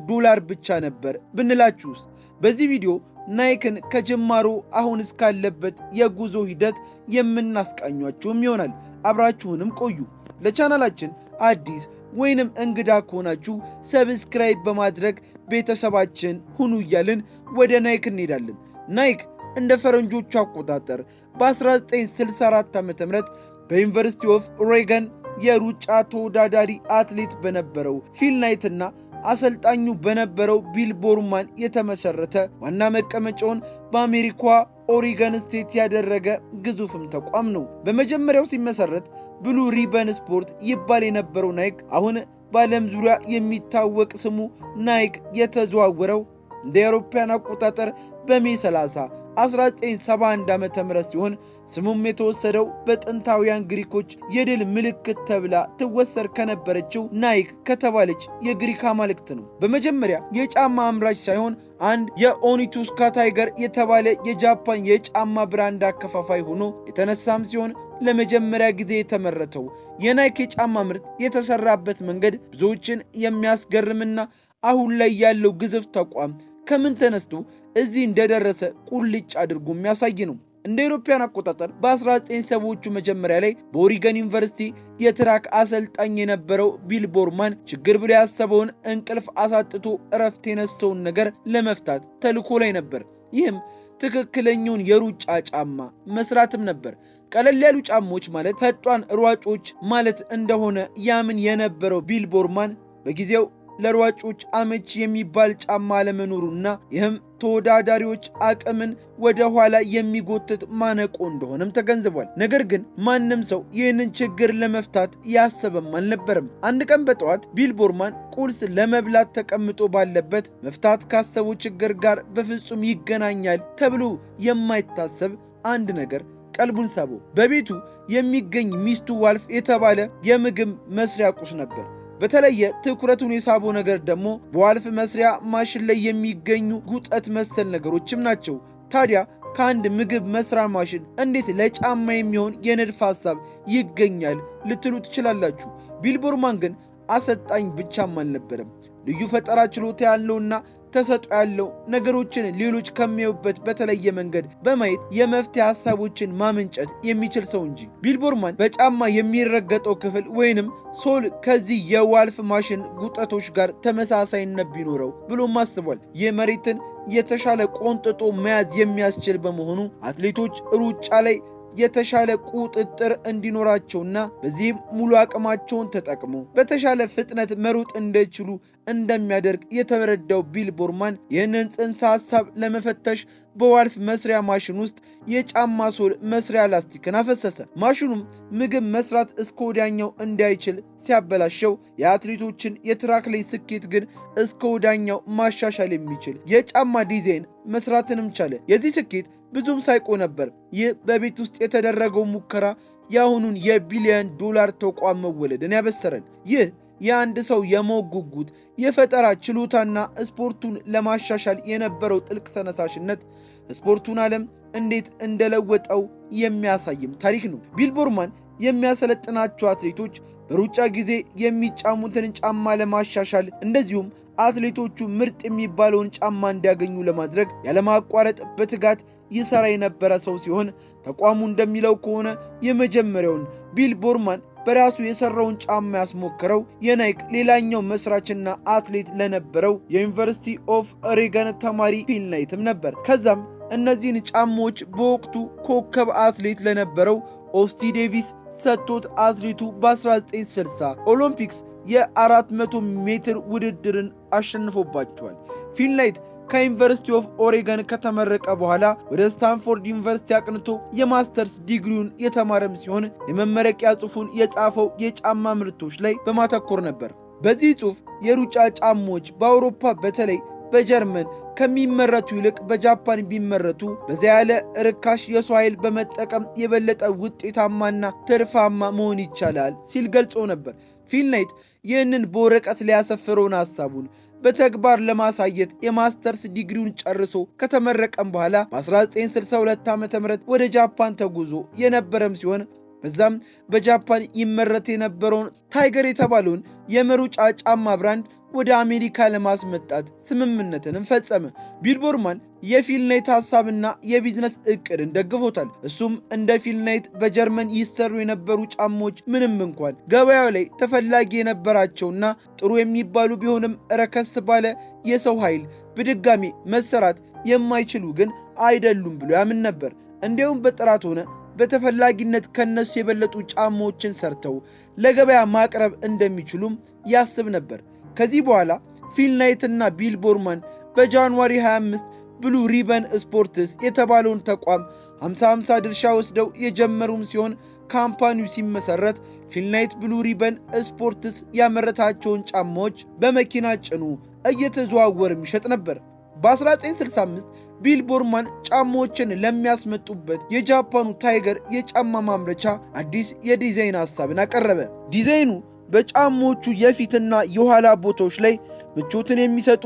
ብቻ ነበር ብንላችሁስ? በዚህ ቪዲዮ ናይክን ከጅማሮ አሁን እስካለበት የጉዞ ሂደት የምናስቃኟችሁም ይሆናል። አብራችሁንም ቆዩ። ለቻናላችን አዲስ ወይንም እንግዳ ከሆናችሁ ሰብስክራይብ በማድረግ ቤተሰባችን ሁኑ እያልን ወደ ናይክ እንሄዳለን። ናይክ እንደ ፈረንጆቹ አቆጣጠር በ1964 ዓ.ም በዩኒቨርሲቲ ኦፍ ኦሬገን የሩጫ ተወዳዳሪ አትሌት በነበረው ፊል ናይትና አሰልጣኙ በነበረው ቢል ቦርማን የተመሰረተ ዋና መቀመጫውን በአሜሪካ ኦሪገን ስቴት ያደረገ ግዙፍም ተቋም ነው። በመጀመሪያው ሲመሰረት ብሉ ሪበን ስፖርት ይባል የነበረው ናይክ አሁን በዓለም ዙሪያ የሚታወቅ ስሙ ናይክ የተዘዋወረው እንደ አውሮፓውያን አቆጣጠር በሜይ 30 1971 ዓ.ም ሲሆን ስሙም የተወሰደው በጥንታውያን ግሪኮች የድል ምልክት ተብላ ትወሰድ ከነበረችው ናይክ ከተባለች የግሪክ አማልክት ነው። በመጀመሪያ የጫማ አምራች ሳይሆን አንድ የኦኒቱስካ ታይገር የተባለ የጃፓን የጫማ ብራንድ አከፋፋይ ሆኖ የተነሳም ሲሆን ለመጀመሪያ ጊዜ የተመረተው የናይክ የጫማ ምርት የተሰራበት መንገድ ብዙዎችን የሚያስገርምና አሁን ላይ ያለው ግዙፍ ተቋም ከምን ተነስቶ እዚህ እንደደረሰ ቁልጭ አድርጎ የሚያሳይ ነው። እንደ አውሮፓውያን አቆጣጠር በ1970ዎቹ መጀመሪያ ላይ በኦሪገን ዩኒቨርሲቲ የትራክ አሰልጣኝ የነበረው ቢል ቦርማን ችግር ብሎ ያሰበውን እንቅልፍ አሳጥቶ እረፍት የነሳውን ነገር ለመፍታት ተልኮ ላይ ነበር። ይህም ትክክለኛውን የሩጫ ጫማ መስራትም ነበር። ቀለል ያሉ ጫማዎች ማለት ፈጣን ሯጮች ማለት እንደሆነ ያምን የነበረው ቢል ቦርማን በጊዜው ለሯጮች አመቺ የሚባል ጫማ አለመኖሩና ይህም ተወዳዳሪዎች አቅምን ወደ ኋላ የሚጎትት ማነቆ እንደሆነም ተገንዝቧል። ነገር ግን ማንም ሰው ይህንን ችግር ለመፍታት ያሰበም አልነበረም። አንድ ቀን በጠዋት ቢል ቦርማን ቁርስ ለመብላት ተቀምጦ ባለበት መፍታት ካሰበው ችግር ጋር በፍጹም ይገናኛል ተብሎ የማይታሰብ አንድ ነገር ቀልቡን ሳበው። በቤቱ የሚገኝ ሚስቱ ዋልፍ የተባለ የምግብ መስሪያ ቁስ ነበር። በተለየ ትኩረቱን የሳበው ነገር ደግሞ በዋልፍ መስሪያ ማሽን ላይ የሚገኙ ጉጠት መሰል ነገሮችም ናቸው። ታዲያ ከአንድ ምግብ መስሪያ ማሽን እንዴት ለጫማ የሚሆን የንድፍ ሐሳብ ይገኛል ልትሉ ትችላላችሁ። ቢል ቦርማን ግን አሰልጣኝ ብቻም አልነበረም። ልዩ ፈጠራ ችሎታ ያለውና ተሰጥኦ ያለው ነገሮችን ሌሎች ከሚያዩበት በተለየ መንገድ በማየት የመፍትሄ ሐሳቦችን ማመንጨት የሚችል ሰው እንጂ። ቢል ቦርማን በጫማ የሚረገጠው ክፍል ወይንም ሶል ከዚህ የዋልፍ ማሽን ጉጠቶች ጋር ተመሳሳይነት ቢኖረው ብሎም አስቧል። የመሬትን የተሻለ ቆንጥጦ መያዝ የሚያስችል በመሆኑ አትሌቶች ሩጫ ላይ የተሻለ ቁጥጥር እንዲኖራቸውና በዚህም ሙሉ አቅማቸውን ተጠቅመው በተሻለ ፍጥነት መሮጥ እንደሚችሉ እንደሚያደርግ የተረዳው ቢል ቦርማን ይህንን ጽንሰ ሐሳብ ለመፈተሽ በዋልፍ መስሪያ ማሽን ውስጥ የጫማ ሶል መስሪያ ላስቲክን አፈሰሰ። ማሽኑም ምግብ መስራት እስከ ወዲያኛው እንዳይችል ሲያበላሸው የአትሌቶችን የትራክ ላይ ስኬት ግን እስከ ወዲያኛው ማሻሻል የሚችል የጫማ ዲዛይን መስራትንም ቻለ። የዚህ ስኬት ብዙም ሳይቆ ነበር ይህ በቤት ውስጥ የተደረገው ሙከራ የአሁኑን $1 ቢሊዮን ተቋም መወለድን ያበሰረን። ይህ የአንድ ሰው የማወቅ ጉጉት፣ የፈጠራ ችሎታና ስፖርቱን ለማሻሻል የነበረው ጥልቅ ተነሳሽነት ስፖርቱን ዓለም እንዴት እንደለወጠው የሚያሳይም ታሪክ ነው። ቢል ቦርማን የሚያሰለጥናቸው አትሌቶች በሩጫ ጊዜ የሚጫሙትን ጫማ ለማሻሻል እንደዚሁም አትሌቶቹ ምርጥ የሚባለውን ጫማ እንዲያገኙ ለማድረግ ያለማቋረጥ በትጋት ይሰራ የነበረ ሰው ሲሆን ተቋሙ እንደሚለው ከሆነ የመጀመሪያውን ቢል ቦርማን በራሱ የሰራውን ጫማ ያስሞከረው የናይክ ሌላኛው መስራችና አትሌት ለነበረው የዩኒቨርሲቲ ኦፍ ኦሬገን ተማሪ ፊል ናይትም ነበር። ከዛም እነዚህን ጫማዎች በወቅቱ ኮከብ አትሌት ለነበረው ኦስቲ ዴቪስ ሰጥቶት አትሌቱ በ1960 ኦሎምፒክስ የ400 ሜትር ውድድርን አሸንፎባቸዋል። ፊል ናይት ከዩኒቨርሲቲ ኦፍ ኦሬገን ከተመረቀ በኋላ ወደ ስታንፎርድ ዩኒቨርሲቲ አቅንቶ የማስተርስ ዲግሪውን የተማረም ሲሆን የመመረቂያ ጽሑፉን የጻፈው የጫማ ምርቶች ላይ በማተኮር ነበር። በዚህ ጽሑፍ የሩጫ ጫማዎች በአውሮፓ በተለይ በጀርመን ከሚመረቱ ይልቅ በጃፓን ቢመረቱ በዚያ ያለ ርካሽ የሰው ኃይል በመጠቀም የበለጠ ውጤታማና ትርፋማ መሆን ይቻላል ሲል ገልጾ ነበር። ፊል ናይት ይህንን በወረቀት ሊያሰፍረውን ሐሳቡን በተግባር ለማሳየት የማስተርስ ዲግሪውን ጨርሶ ከተመረቀም በኋላ በ1962 ዓ.ም ወደ ጃፓን ተጉዞ የነበረም ሲሆን በዛም በጃፓን ይመረት የነበረውን ታይገር የተባለውን የመሩጫ ጫማ ብራንድ ወደ አሜሪካ ለማስመጣት ስምምነትንም ፈጸመ። ቢል ቦርማን የፊል ናይት ሐሳብና የቢዝነስ እቅድን ደግፎታል። እሱም እንደ ፊል ናይት በጀርመን ይሰሩ የነበሩ ጫማዎች ምንም እንኳን ገበያው ላይ ተፈላጊ የነበራቸውና ጥሩ የሚባሉ ቢሆንም ረከስ ባለ የሰው ኃይል በድጋሚ መሰራት የማይችሉ ግን አይደሉም ብሎ ያምን ነበር። እንዲያውም በጥራት ሆነ በተፈላጊነት ከነሱ የበለጡ ጫማዎችን ሰርተው ለገበያ ማቅረብ እንደሚችሉም ያስብ ነበር። ከዚህ በኋላ ፊል ናይትና ቢል ቦርማን በጃንዋሪ 25 ብሉ ሪበን ስፖርትስ የተባለውን ተቋም 50-50 ድርሻ ወስደው የጀመሩም ሲሆን ካምፓኒው ሲመሰረት ፊል ናይት ብሉ ሪበን ስፖርትስ ያመረታቸውን ጫማዎች በመኪና ጭኑ እየተዘዋወረም ይሸጥ ነበር። በ1965 ቢል ቦርማን ጫማዎችን ለሚያስመጡበት የጃፓኑ ታይገር የጫማ ማምረቻ አዲስ የዲዛይን ሐሳብን አቀረበ። ዲዛይኑ በጫማዎቹ የፊትና የኋላ ቦታዎች ላይ ምቾትን የሚሰጡ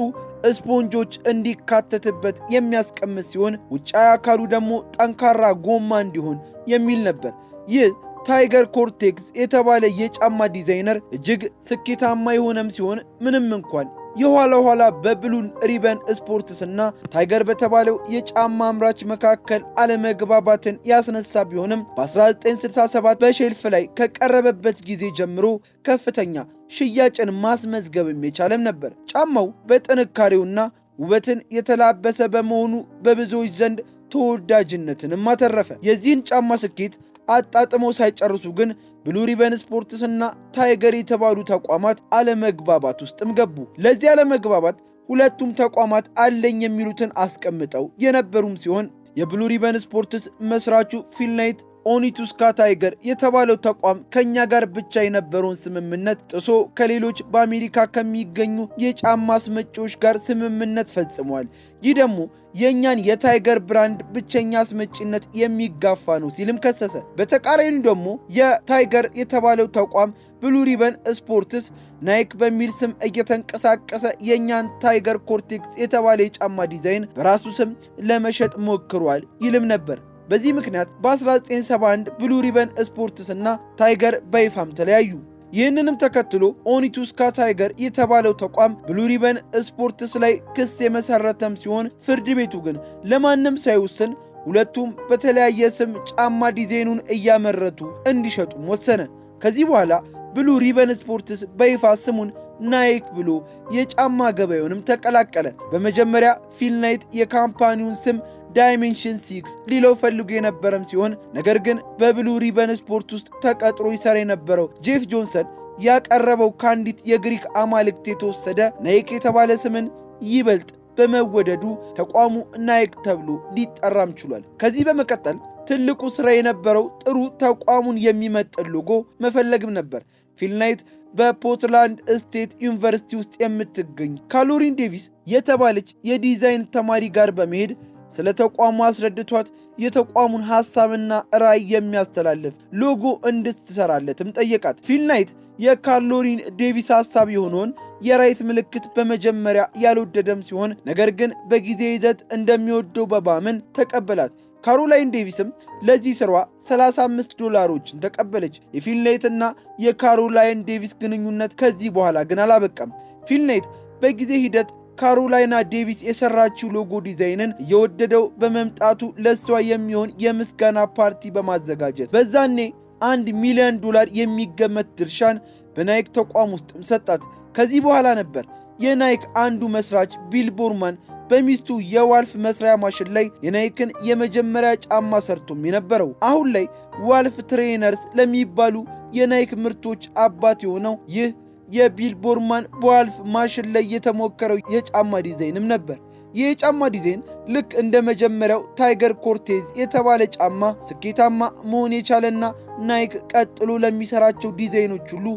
ስፖንጆች እንዲካተትበት የሚያስቀምጥ ሲሆን ውጫዊ አካሉ ደግሞ ጠንካራ ጎማ እንዲሆን የሚል ነበር። ይህ ታይገር ኮርቴክስ የተባለ የጫማ ዲዛይነር እጅግ ስኬታማ የሆነም ሲሆን ምንም እንኳን የኋላ በብሉን ሪበን ስፖርትስና ታይገር በተባለው የጫማ አምራች መካከል አለመግባባትን ያስነሳ ቢሆንም በ1967 በሼልፍ ላይ ከቀረበበት ጊዜ ጀምሮ ከፍተኛ ሽያጭን ማስመዝገብም የቻለም ነበር። ጫማው በጥንካሬውና ውበትን የተላበሰ በመሆኑ በብዙዎች ዘንድ ተወዳጅነትንም አተረፈ። የዚህን ጫማ ስኬት አጣጥመው ሳይጨርሱ ግን ብሉ ሪበን ስፖርትስ እና ታይገር የተባሉ ተቋማት አለመግባባት ውስጥም ገቡ። ለዚህ አለመግባባት ሁለቱም ተቋማት አለኝ የሚሉትን አስቀምጠው የነበሩም ሲሆን የብሉ ሪበን ስፖርትስ መስራቹ ፊል ናይት ኦኒቱስካ ታይገር የተባለው ተቋም ከኛ ጋር ብቻ የነበረውን ስምምነት ጥሶ ከሌሎች በአሜሪካ ከሚገኙ የጫማ አስመጪዎች ጋር ስምምነት ፈጽሟል። ይህ ደግሞ የኛን የታይገር ብራንድ ብቸኛ አስመጪነት የሚጋፋ ነው ሲልም ከሰሰ። በተቃራኒው ደግሞ የታይገር የተባለው ተቋም ብሉ ሪበን ስፖርትስ ናይክ በሚል ስም እየተንቀሳቀሰ የኛን ታይገር ኮርቴክስ የተባለ የጫማ ዲዛይን በራሱ ስም ለመሸጥ ሞክሯል ይልም ነበር። በዚህ ምክንያት በ1971 ብሉ ሪበን ስፖርትስ እና ታይገር በይፋም ተለያዩ። ይህንንም ተከትሎ ኦኒቱስካ ታይገር የተባለው ተቋም ብሉ ሪበን ስፖርትስ ላይ ክስ የመሰረተም ሲሆን ፍርድ ቤቱ ግን ለማንም ሳይወስን ሁለቱም በተለያየ ስም ጫማ ዲዛይኑን እያመረቱ እንዲሸጡም ወሰነ። ከዚህ በኋላ ብሉ ሪበን ስፖርትስ በይፋ ስሙን ናይክ ብሎ የጫማ ገበያውንም ተቀላቀለ። በመጀመሪያ ፊል ናይት የካምፓኒውን ስም ዳይሜንሽን 6 ሊለው ፈልጎ የነበረም ሲሆን ነገር ግን በብሉ ሪበን ስፖርት ውስጥ ተቀጥሮ ይሰራ የነበረው ጄፍ ጆንሰን ያቀረበው ከአንዲት የግሪክ አማልክት የተወሰደ ናይክ የተባለ ስምን ይበልጥ በመወደዱ ተቋሙ ናይክ ተብሎ ሊጠራም ችሏል። ከዚህ በመቀጠል ትልቁ ስራ የነበረው ጥሩ ተቋሙን የሚመጥን ሎጎ መፈለግም ነበር። ፊል ናይት በፖርትላንድ ስቴት ዩኒቨርሲቲ ውስጥ የምትገኝ ካሎሪን ዴቪስ የተባለች የዲዛይን ተማሪ ጋር በመሄድ ስለ ተቋሙ አስረድቷት የተቋሙን ሐሳብና ራዕይ የሚያስተላልፍ ሎጎ እንድትሰራለትም ጠየቃት። ፊል ናይት የካሎሪን ዴቪስ ሐሳብ የሆነውን የራይት ምልክት በመጀመሪያ ያልወደደም ሲሆን ነገር ግን በጊዜ ሂደት እንደሚወደው በማመን ተቀበላት። ካሮላይን ዴቪስም ለዚህ ስራዋ $35 ተቀበለች። የፊል ናይትና የካሮላይን ዴቪስ ግንኙነት ከዚህ በኋላ ግን አላበቃም። ፊል ናይት በጊዜ ሂደት ካሮላይና ዴቪስ የሰራችው ሎጎ ዲዛይንን እየወደደው በመምጣቱ ለሷ የሚሆን የምስጋና ፓርቲ በማዘጋጀት በዛኔ $1 ሚሊዮን የሚገመት ድርሻን በናይክ ተቋም ውስጥም ሰጣት። ከዚህ በኋላ ነበር የናይክ አንዱ መስራች ቢል ቦርማን በሚስቱ የዋልፍ መስሪያ ማሽን ላይ የናይክን የመጀመሪያ ጫማ ሰርቶም የነበረው። አሁን ላይ ዋልፍ ትሬነርስ ለሚባሉ የናይክ ምርቶች አባት የሆነው ይህ የቢል ቦርማን በዋልፍ ማሽን ላይ የተሞከረው የጫማ ዲዛይንም ነበር። ይህ የጫማ ዲዛይን ልክ እንደ መጀመሪያው ታይገር ኮርቴዝ የተባለ ጫማ ስኬታማ መሆን የቻለና ናይክ ቀጥሎ ለሚሰራቸው ዲዛይኖች ሁሉ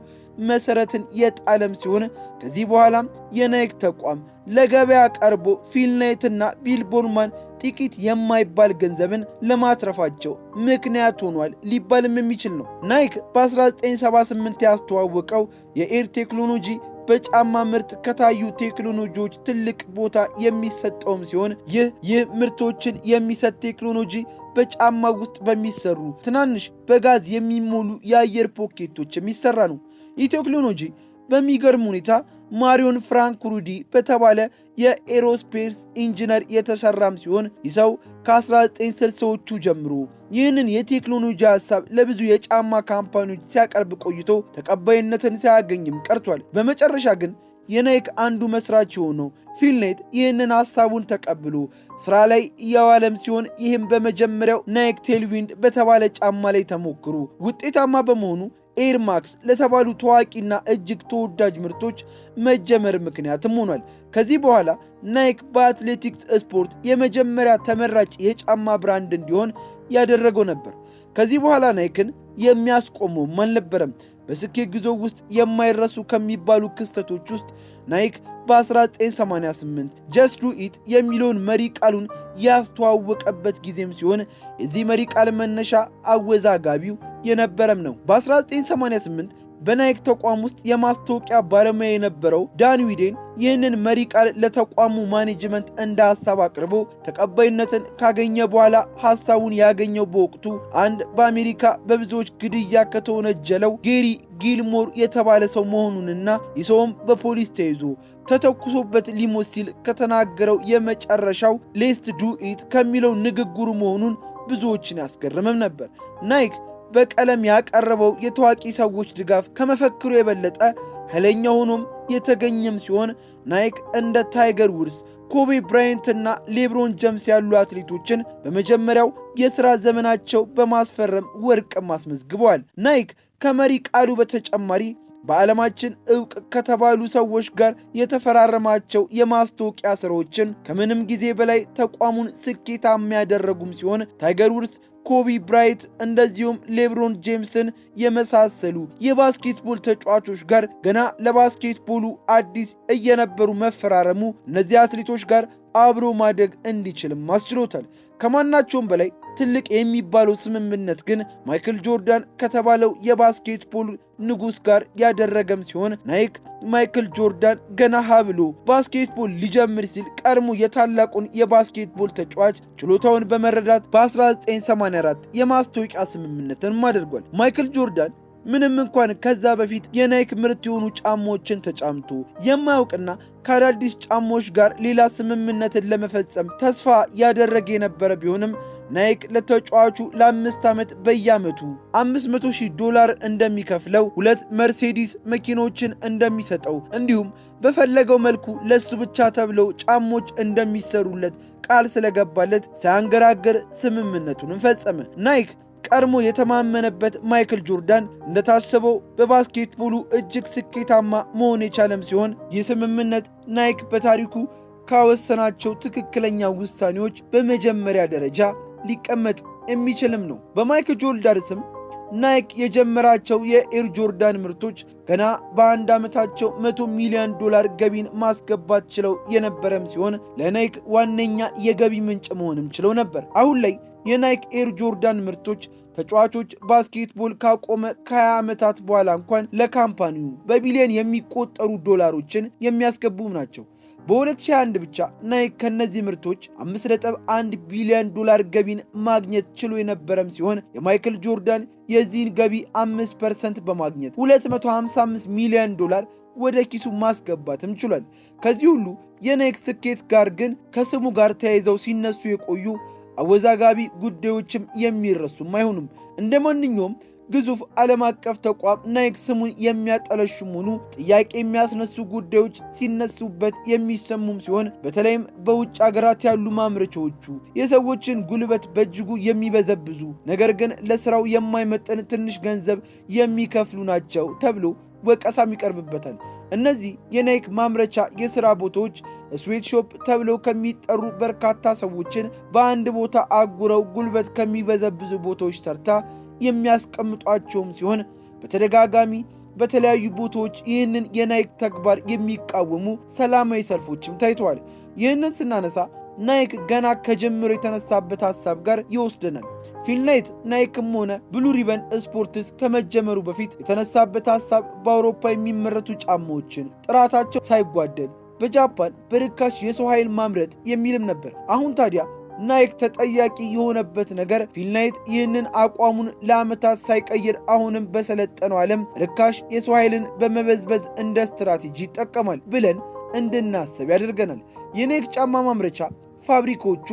መሰረትን የጣለም ሲሆን ከዚህ በኋላም የናይክ ተቋም ለገበያ ቀርቦ ፊል ናይትና ቢል ቦርማን ጥቂት የማይባል ገንዘብን ለማትረፋቸው ምክንያት ሆኗል ሊባልም የሚችል ነው። ናይክ በ1978 ያስተዋወቀው የኤር ቴክኖሎጂ በጫማ ምርት ከታዩ ቴክኖሎጂዎች ትልቅ ቦታ የሚሰጠውም ሲሆን ይህ ምርቶችን የሚሰጥ ቴክኖሎጂ በጫማ ውስጥ በሚሰሩ ትናንሽ በጋዝ የሚሞሉ የአየር ፖኬቶች የሚሰራ ነው። ይህ ቴክኖሎጂ በሚገርም ሁኔታ ማሪዮን ፍራንክ ሩዲ በተባለ የኤሮስፔስ ኢንጂነር የተሰራም ሲሆን ይህ ሰው ከ1960ዎቹ ጀምሮ ይህንን የቴክኖሎጂ ሐሳብ ለብዙ የጫማ ካምፓኒዎች ሲያቀርብ ቆይቶ ተቀባይነትን ሳያገኝም ቀርቷል። በመጨረሻ ግን የናይክ አንዱ መስራች የሆነው ፊል ናይት ይህንን ሐሳቡን ተቀብሎ ስራ ላይ እያዋለም ሲሆን ይህም በመጀመሪያው ናይክ ቴልዊንድ በተባለ ጫማ ላይ ተሞክሮ ውጤታማ በመሆኑ ኤር ማክስ ለተባሉ ታዋቂና እጅግ ተወዳጅ ምርቶች መጀመር ምክንያትም ሆኗል። ከዚህ በኋላ ናይክ በአትሌቲክስ ስፖርት የመጀመሪያ ተመራጭ የጫማ ብራንድ እንዲሆን ያደረገው ነበር። ከዚህ በኋላ ናይክን የሚያስቆመውም አልነበረም። በስኬት ጉዞ ውስጥ የማይረሱ ከሚባሉ ክስተቶች ውስጥ ናይክ በ1988 ጀስት ዱ ኢት የሚለውን መሪ ቃሉን ያስተዋወቀበት ጊዜም ሲሆን የዚህ መሪ ቃል መነሻ አወዛጋቢው የነበረም ነው። በ1988 በናይክ ተቋም ውስጥ የማስታወቂያ ባለሙያ የነበረው ዳን ዊዴን ይህንን መሪ ቃል ለተቋሙ ማኔጅመንት እንደ ሐሳብ አቅርቦ ተቀባይነትን ካገኘ በኋላ ሐሳቡን ያገኘው በወቅቱ አንድ በአሜሪካ በብዙዎች ግድያ ከተወነጀለው ጌሪ ጊልሞር የተባለ ሰው መሆኑንና ይሰውም በፖሊስ ተይዞ ተተኩሶበት ሊሞት ሲል ከተናገረው የመጨረሻው ሌትስ ዱ ኢት ከሚለው ንግግሩ መሆኑን ብዙዎችን ያስገርምም ነበር። ናይክ በቀለም ያቀረበው የታዋቂ ሰዎች ድጋፍ ከመፈክሩ የበለጠ ኃይለኛ ሆኖም የተገኘም ሲሆን ናይክ እንደ ታይገር ውድስ፣ ኮቤ ብራይንትና ሌብሮን ጄምስ ያሉ አትሌቶችን በመጀመሪያው የሥራ ዘመናቸው በማስፈረም ወርቅም አስመዝግበዋል። ናይክ ከመሪ ቃሉ በተጨማሪ በዓለማችን ዕውቅ ከተባሉ ሰዎች ጋር የተፈራረማቸው የማስታወቂያ ሥራዎችን ከምንም ጊዜ በላይ ተቋሙን ስኬታማ ያደረጉም ሲሆን ታይገር ውድስ፣ ኮቢ ብራይንት እንደዚሁም ሌብሮን ጄምስን የመሳሰሉ የባስኬትቦል ተጫዋቾች ጋር ገና ለባስኬትቦሉ አዲስ እየነበሩ መፈራረሙ እነዚህ አትሌቶች ጋር አብሮ ማደግ እንዲችልም አስችሎታል። ከማናቸውም በላይ ትልቅ የሚባለው ስምምነት ግን ማይክል ጆርዳን ከተባለው የባስኬትቦል ንጉስ ጋር ያደረገም ሲሆን ናይክ ማይክል ጆርዳን ገና ብሎ ባስኬትቦል ሊጀምር ሲል ቀድሞ የታላቁን የባስኬትቦል ተጫዋች ችሎታውን በመረዳት በ1984 የማስታወቂያ ስምምነትን አድርጓል። ማይክል ጆርዳን ምንም እንኳን ከዛ በፊት የናይክ ምርት የሆኑ ጫማዎችን ተጫምቶ የማያውቅና ከአዳዲስ ጫማዎች ጋር ሌላ ስምምነትን ለመፈጸም ተስፋ ያደረገ የነበረ ቢሆንም ናይክ ለተጫዋቹ ለ5 ዓመት በየዓመቱ $500,000 እንደሚከፍለው፣ 2 መርሴዲስ መኪኖችን እንደሚሰጠው እንዲሁም በፈለገው መልኩ ለሱ ብቻ ተብለው ጫሞች እንደሚሰሩለት ቃል ስለገባለት ሳያንገራገር ስምምነቱን ፈጸመ። ናይክ ቀድሞ የተማመነበት ማይክል ጆርዳን እንደታሰበው በባስኬትቦሉ እጅግ ስኬታማ መሆን የቻለም ሲሆን ይህ ስምምነት ናይክ በታሪኩ ካወሰናቸው ትክክለኛ ውሳኔዎች በመጀመሪያ ደረጃ ሊቀመጥ የሚችልም ነው። በማይክል ጆርዳን ስም ናይክ የጀመራቸው የኤር ጆርዳን ምርቶች ገና በአንድ ዓመታቸው $100 ሚሊዮን ገቢን ማስገባት ችለው የነበረም ሲሆን ለናይክ ዋነኛ የገቢ ምንጭ መሆንም ችለው ነበር። አሁን ላይ የናይክ ኤር ጆርዳን ምርቶች ተጫዋቾች ባስኬትቦል ካቆመ ከ20 ዓመታት በኋላ እንኳን ለካምፓኒው በቢሊዮን የሚቆጠሩ ዶላሮችን የሚያስገቡ ናቸው። በ2021 ብቻ ናይክ ከነዚህ ምርቶች $5.1 ቢሊዮን ገቢን ማግኘት ችሎ የነበረም ሲሆን የማይክል ጆርዳን የዚህን ገቢ 5% በማግኘት $255 ሚሊዮን ወደ ኪሱ ማስገባትም ችሏል። ከዚህ ሁሉ የናይክ ስኬት ጋር ግን ከስሙ ጋር ተያይዘው ሲነሱ የቆዩ አወዛጋቢ ጉዳዮችም የሚረሱም አይሆኑም። እንደ ማንኛውም ግዙፍ ዓለም አቀፍ ተቋም ናይክ ስሙን የሚያጠለሹም ሆኑ ጥያቄ የሚያስነሱ ጉዳዮች ሲነሱበት የሚሰሙም ሲሆን በተለይም በውጭ ሀገራት ያሉ ማምረቻዎቹ የሰዎችን ጉልበት በእጅጉ የሚበዘብዙ ነገር ግን ለስራው የማይመጠን ትንሽ ገንዘብ የሚከፍሉ ናቸው ተብሎ ወቀሳም ይቀርብበታል። እነዚህ የናይክ ማምረቻ የሥራ ቦታዎች ስዌትሾፕ ተብለው ከሚጠሩ በርካታ ሰዎችን በአንድ ቦታ አጉረው ጉልበት ከሚበዘብዙ ቦታዎች ተርታ የሚያስቀምጧቸውም ሲሆን በተደጋጋሚ በተለያዩ ቦታዎች ይህንን የናይክ ተግባር የሚቃወሙ ሰላማዊ ሰልፎችም ታይተዋል። ይህንን ስናነሳ ናይክ ገና ከጀምሮ የተነሳበት ሐሳብ ጋር ይወስደናል። ፊልናይት ናይክም ሆነ ብሉ ሪበን ስፖርትስ ከመጀመሩ በፊት የተነሳበት ሐሳብ በአውሮፓ የሚመረቱ ጫማዎችን ጥራታቸው ሳይጓደል በጃፓን በርካሽ የሰው ኃይል ማምረት የሚልም ነበር። አሁን ታዲያ ናይክ ተጠያቂ የሆነበት ነገር ፊልናይት ይህንን አቋሙን ለዓመታት ሳይቀይር አሁንም በሰለጠነው ዓለም ርካሽ የሰው ኃይልን በመበዝበዝ እንደ ስትራቴጂ ይጠቀማል ብለን እንድናስብ ያደርገናል። የናይክ ጫማ ማምረቻ ፋብሪካዎቹ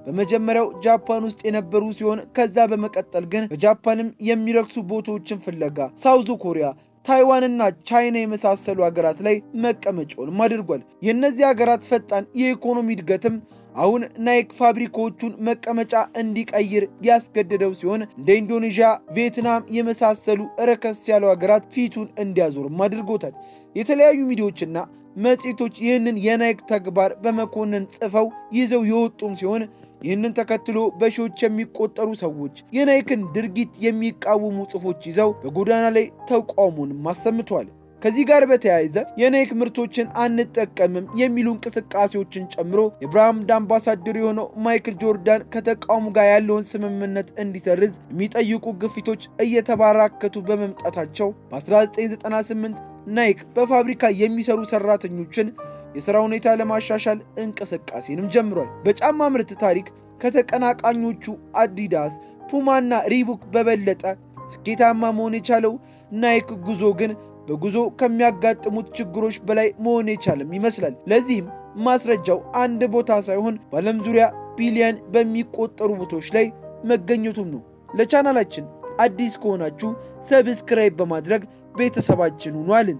በመጀመሪያው ጃፓን ውስጥ የነበሩ ሲሆን ከዛ በመቀጠል ግን በጃፓንም የሚረክሱ ቦታዎችን ፍለጋ ሳውዝ ኮሪያ፣ ታይዋንና ቻይና የመሳሰሉ ሀገራት ላይ መቀመጫውንም አድርጓል። የእነዚህ ሀገራት ፈጣን የኢኮኖሚ እድገትም አሁን ናይክ ፋብሪካዎቹን መቀመጫ እንዲቀይር ያስገደደው ሲሆን እንደ ኢንዶኔዥያ፣ ቪየትናም የመሳሰሉ ረከስ ያሉ ሀገራት ፊቱን እንዲያዞርም አድርጎታል። የተለያዩ ሚዲያዎችና መጽሔቶች ይህንን የናይክ ተግባር በመኮንን ጽፈው ይዘው የወጡም ሲሆን ይህንን ተከትሎ በሺዎች የሚቆጠሩ ሰዎች የናይክን ድርጊት የሚቃወሙ ጽፎች ይዘው በጎዳና ላይ ተቃውሞንም አሰምተዋል። ከዚህ ጋር በተያያዘ የናይክ ምርቶችን አንጠቀምም የሚሉ እንቅስቃሴዎችን ጨምሮ የብራንድ አምባሳደር የሆነው ማይክል ጆርዳን ከተቋሙ ጋር ያለውን ስምምነት እንዲሰርዝ የሚጠይቁ ግፊቶች እየተበራከቱ በመምጣታቸው በ1998 ናይክ በፋብሪካ የሚሰሩ ሰራተኞችን የሥራ ሁኔታ ለማሻሻል እንቅስቃሴንም ጀምሯል። በጫማ ምርት ታሪክ ከተቀናቃኞቹ አዲዳስ፣ ፑማና ሪቡክ በበለጠ ስኬታማ መሆን የቻለው ናይክ ጉዞ ግን በጉዞ ከሚያጋጥሙት ችግሮች በላይ መሆን የቻለም ይመስላል። ለዚህም ማስረጃው አንድ ቦታ ሳይሆን በዓለም ዙሪያ ቢሊዮን በሚቆጠሩ ቦታዎች ላይ መገኘቱም ነው። ለቻናላችን አዲስ ከሆናችሁ ሰብስክራይብ በማድረግ ቤተሰባችን ሁኑ አልን።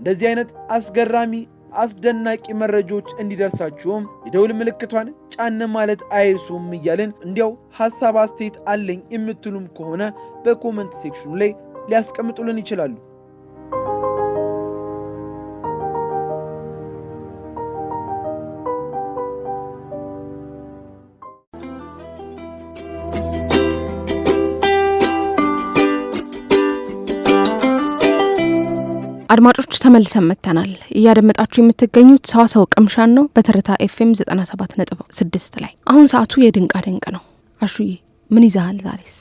እንደዚህ አይነት አስገራሚ አስደናቂ መረጃዎች እንዲደርሳችሁም የደውል ምልክቷን ጫን ማለት አይርሱም እያልን እንዲያው ሐሳብ አስተያየት አለኝ የምትሉም ከሆነ በኮመንት ሴክሽኑ ላይ ሊያስቀምጡልን ይችላሉ። አድማጮች ተመልሰን መጥተናል። እያደመጣችሁ የምትገኙት ሰዋሰው ቅምሻን ነው በትርታ ኤፍኤም 97.6 ላይ። አሁን ሰዓቱ የድንቃ ድንቅ ነው። አሹዬ ምን ይዛሃል ዛሬስ?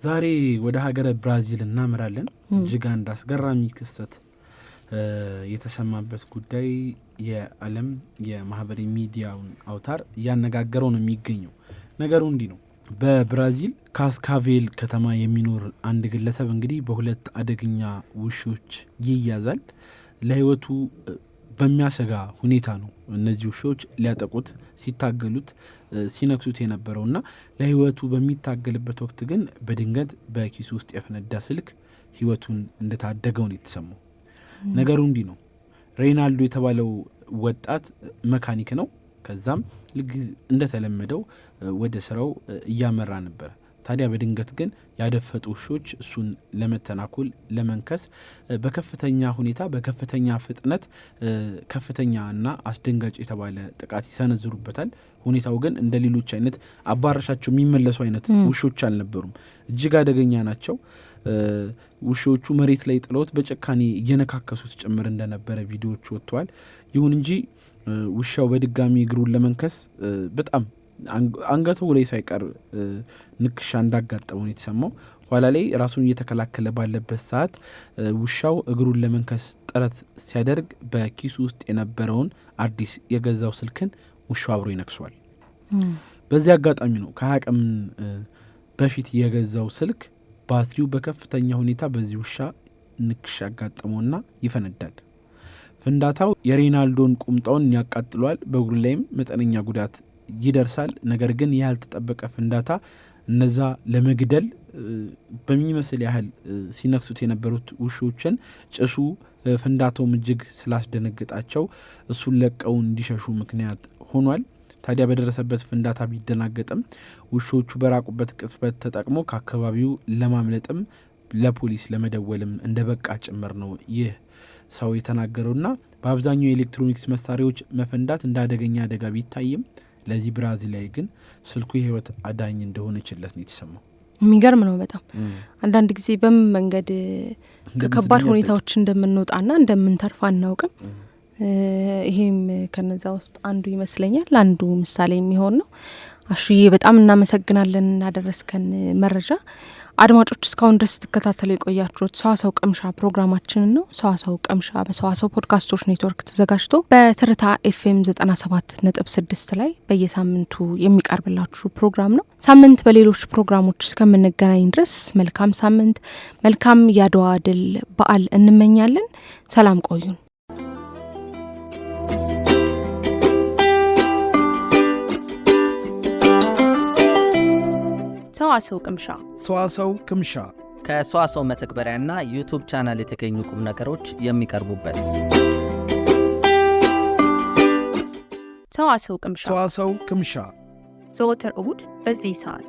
ዛሬ ወደ ሀገረ ብራዚል እናምራለን። እጅግ አንድ አስገራሚ ክስተት የተሰማበት ጉዳይ የዓለም የማህበራዊ ሚዲያውን አውታር እያነጋገረው ነው የሚገኘው። ነገሩ እንዲህ ነው። በብራዚል ካስካቬል ከተማ የሚኖር አንድ ግለሰብ እንግዲህ በሁለት አደገኛ ውሾች ይያዛል። ለህይወቱ በሚያሰጋ ሁኔታ ነው እነዚህ ውሾች ሊያጠቁት ሲታገሉት ሲነክሱት የነበረውና ለህይወቱ በሚታገልበት ወቅት ግን በድንገት በኪሱ ውስጥ የፈነዳ ስልክ ህይወቱን እንደታደገው ነው የተሰማው። ነገሩ እንዲህ ነው። ሬናልዶ የተባለው ወጣት መካኒክ ነው። ከዛም እንደተለመደው ወደ ስራው እያመራ ነበር። ታዲያ በድንገት ግን ያደፈጡ ውሾች እሱን ለመተናኮል ለመንከስ በከፍተኛ ሁኔታ በከፍተኛ ፍጥነት ከፍተኛና አስደንጋጭ የተባለ ጥቃት ይሰነዝሩበታል። ሁኔታው ግን እንደ ሌሎች አይነት አባረሻቸው የሚመለሱ አይነት ውሾች አልነበሩም። እጅግ አደገኛ ናቸው። ውሾቹ መሬት ላይ ጥለውት በጭካኔ እየነካከሱት ጭምር እንደነበረ ቪዲዮዎች ወጥተዋል። ይሁን እንጂ ውሻው በድጋሚ እግሩን ለመንከስ በጣም አንገቱ ላይ ሳይቀር ንክሻ እንዳጋጠመው ነው የተሰማው። ኋላ ላይ ራሱን እየተከላከለ ባለበት ሰዓት ውሻው እግሩን ለመንከስ ጥረት ሲያደርግ በኪሱ ውስጥ የነበረውን አዲስ የገዛው ስልክን ውሻው አብሮ ይነክሷል። በዚህ አጋጣሚ ነው ከ20 ቀን በፊት የገዛው ስልክ ባትሪው በከፍተኛ ሁኔታ በዚህ ውሻ ንክሻ ያጋጠመውና ይፈነዳል። ፍንዳታው የሬናልዶን ቁምጣውን ያቃጥሏል። በእግሩ ላይም መጠነኛ ጉዳት ይደርሳል። ነገር ግን ያልተጠበቀ ፍንዳታ እነዛ ለመግደል በሚመስል ያህል ሲነክሱት የነበሩት ውሾችን ጭሱ ፍንዳታውም እጅግ ስላስደነገጣቸው እሱን ለቀው እንዲሸሹ ምክንያት ሆኗል። ታዲያ በደረሰበት ፍንዳታ ቢደናገጥም ውሾቹ በራቁበት ቅጽበት ተጠቅሞ ከአካባቢው ለማምለጥም ለፖሊስ ለመደወልም እንደ በቃ ጭምር ነው ይህ ሰው የተናገረውና በአብዛኛው የኤሌክትሮኒክስ መሳሪያዎች መፈንዳት እንደ አደገኛ አደጋ ቢታይም ለዚህ ብራዚላዊ ግን ስልኩ የህይወት አዳኝ እንደሆነችለት ነው የተሰማው። የሚገርም ነው በጣም። አንዳንድ ጊዜ በምን መንገድ ከከባድ ሁኔታዎች እንደምንወጣና እንደምንተርፍ አናውቅም። ይሄም ከነዛ ውስጥ አንዱ ይመስለኛል። አንዱ ምሳሌ የሚሆን ነው። አሹዬ በጣም እናመሰግናለን እናደረስከን መረጃ። አድማጮች እስካሁን ድረስ ስትከታተሉ የቆያችሁት ሰዋሰው ቅምሻ ፕሮግራማችንን ነው። ሰዋሰው ቅምሻ በሰዋሰው ፖድካስቶች ኔትወርክ ተዘጋጅቶ በትርታ ኤፍኤም 97.6 ላይ በየሳምንቱ የሚቀርብላችሁ ፕሮግራም ነው። ሳምንት በሌሎች ፕሮግራሞች እስከምንገናኝ ድረስ መልካም ሳምንት፣ መልካም የአድዋ ድል በዓል እንመኛለን። ሰላም ቆዩን። ሰዋሰው ቅምሻ ከሰዋሰው መተግበሪያና ዩቱብ ቻናል የተገኙ ቁም ነገሮች የሚቀርቡበት ሰዋሰው ቅምሻ ዘወትር እሁድ በዚህ ሰዓት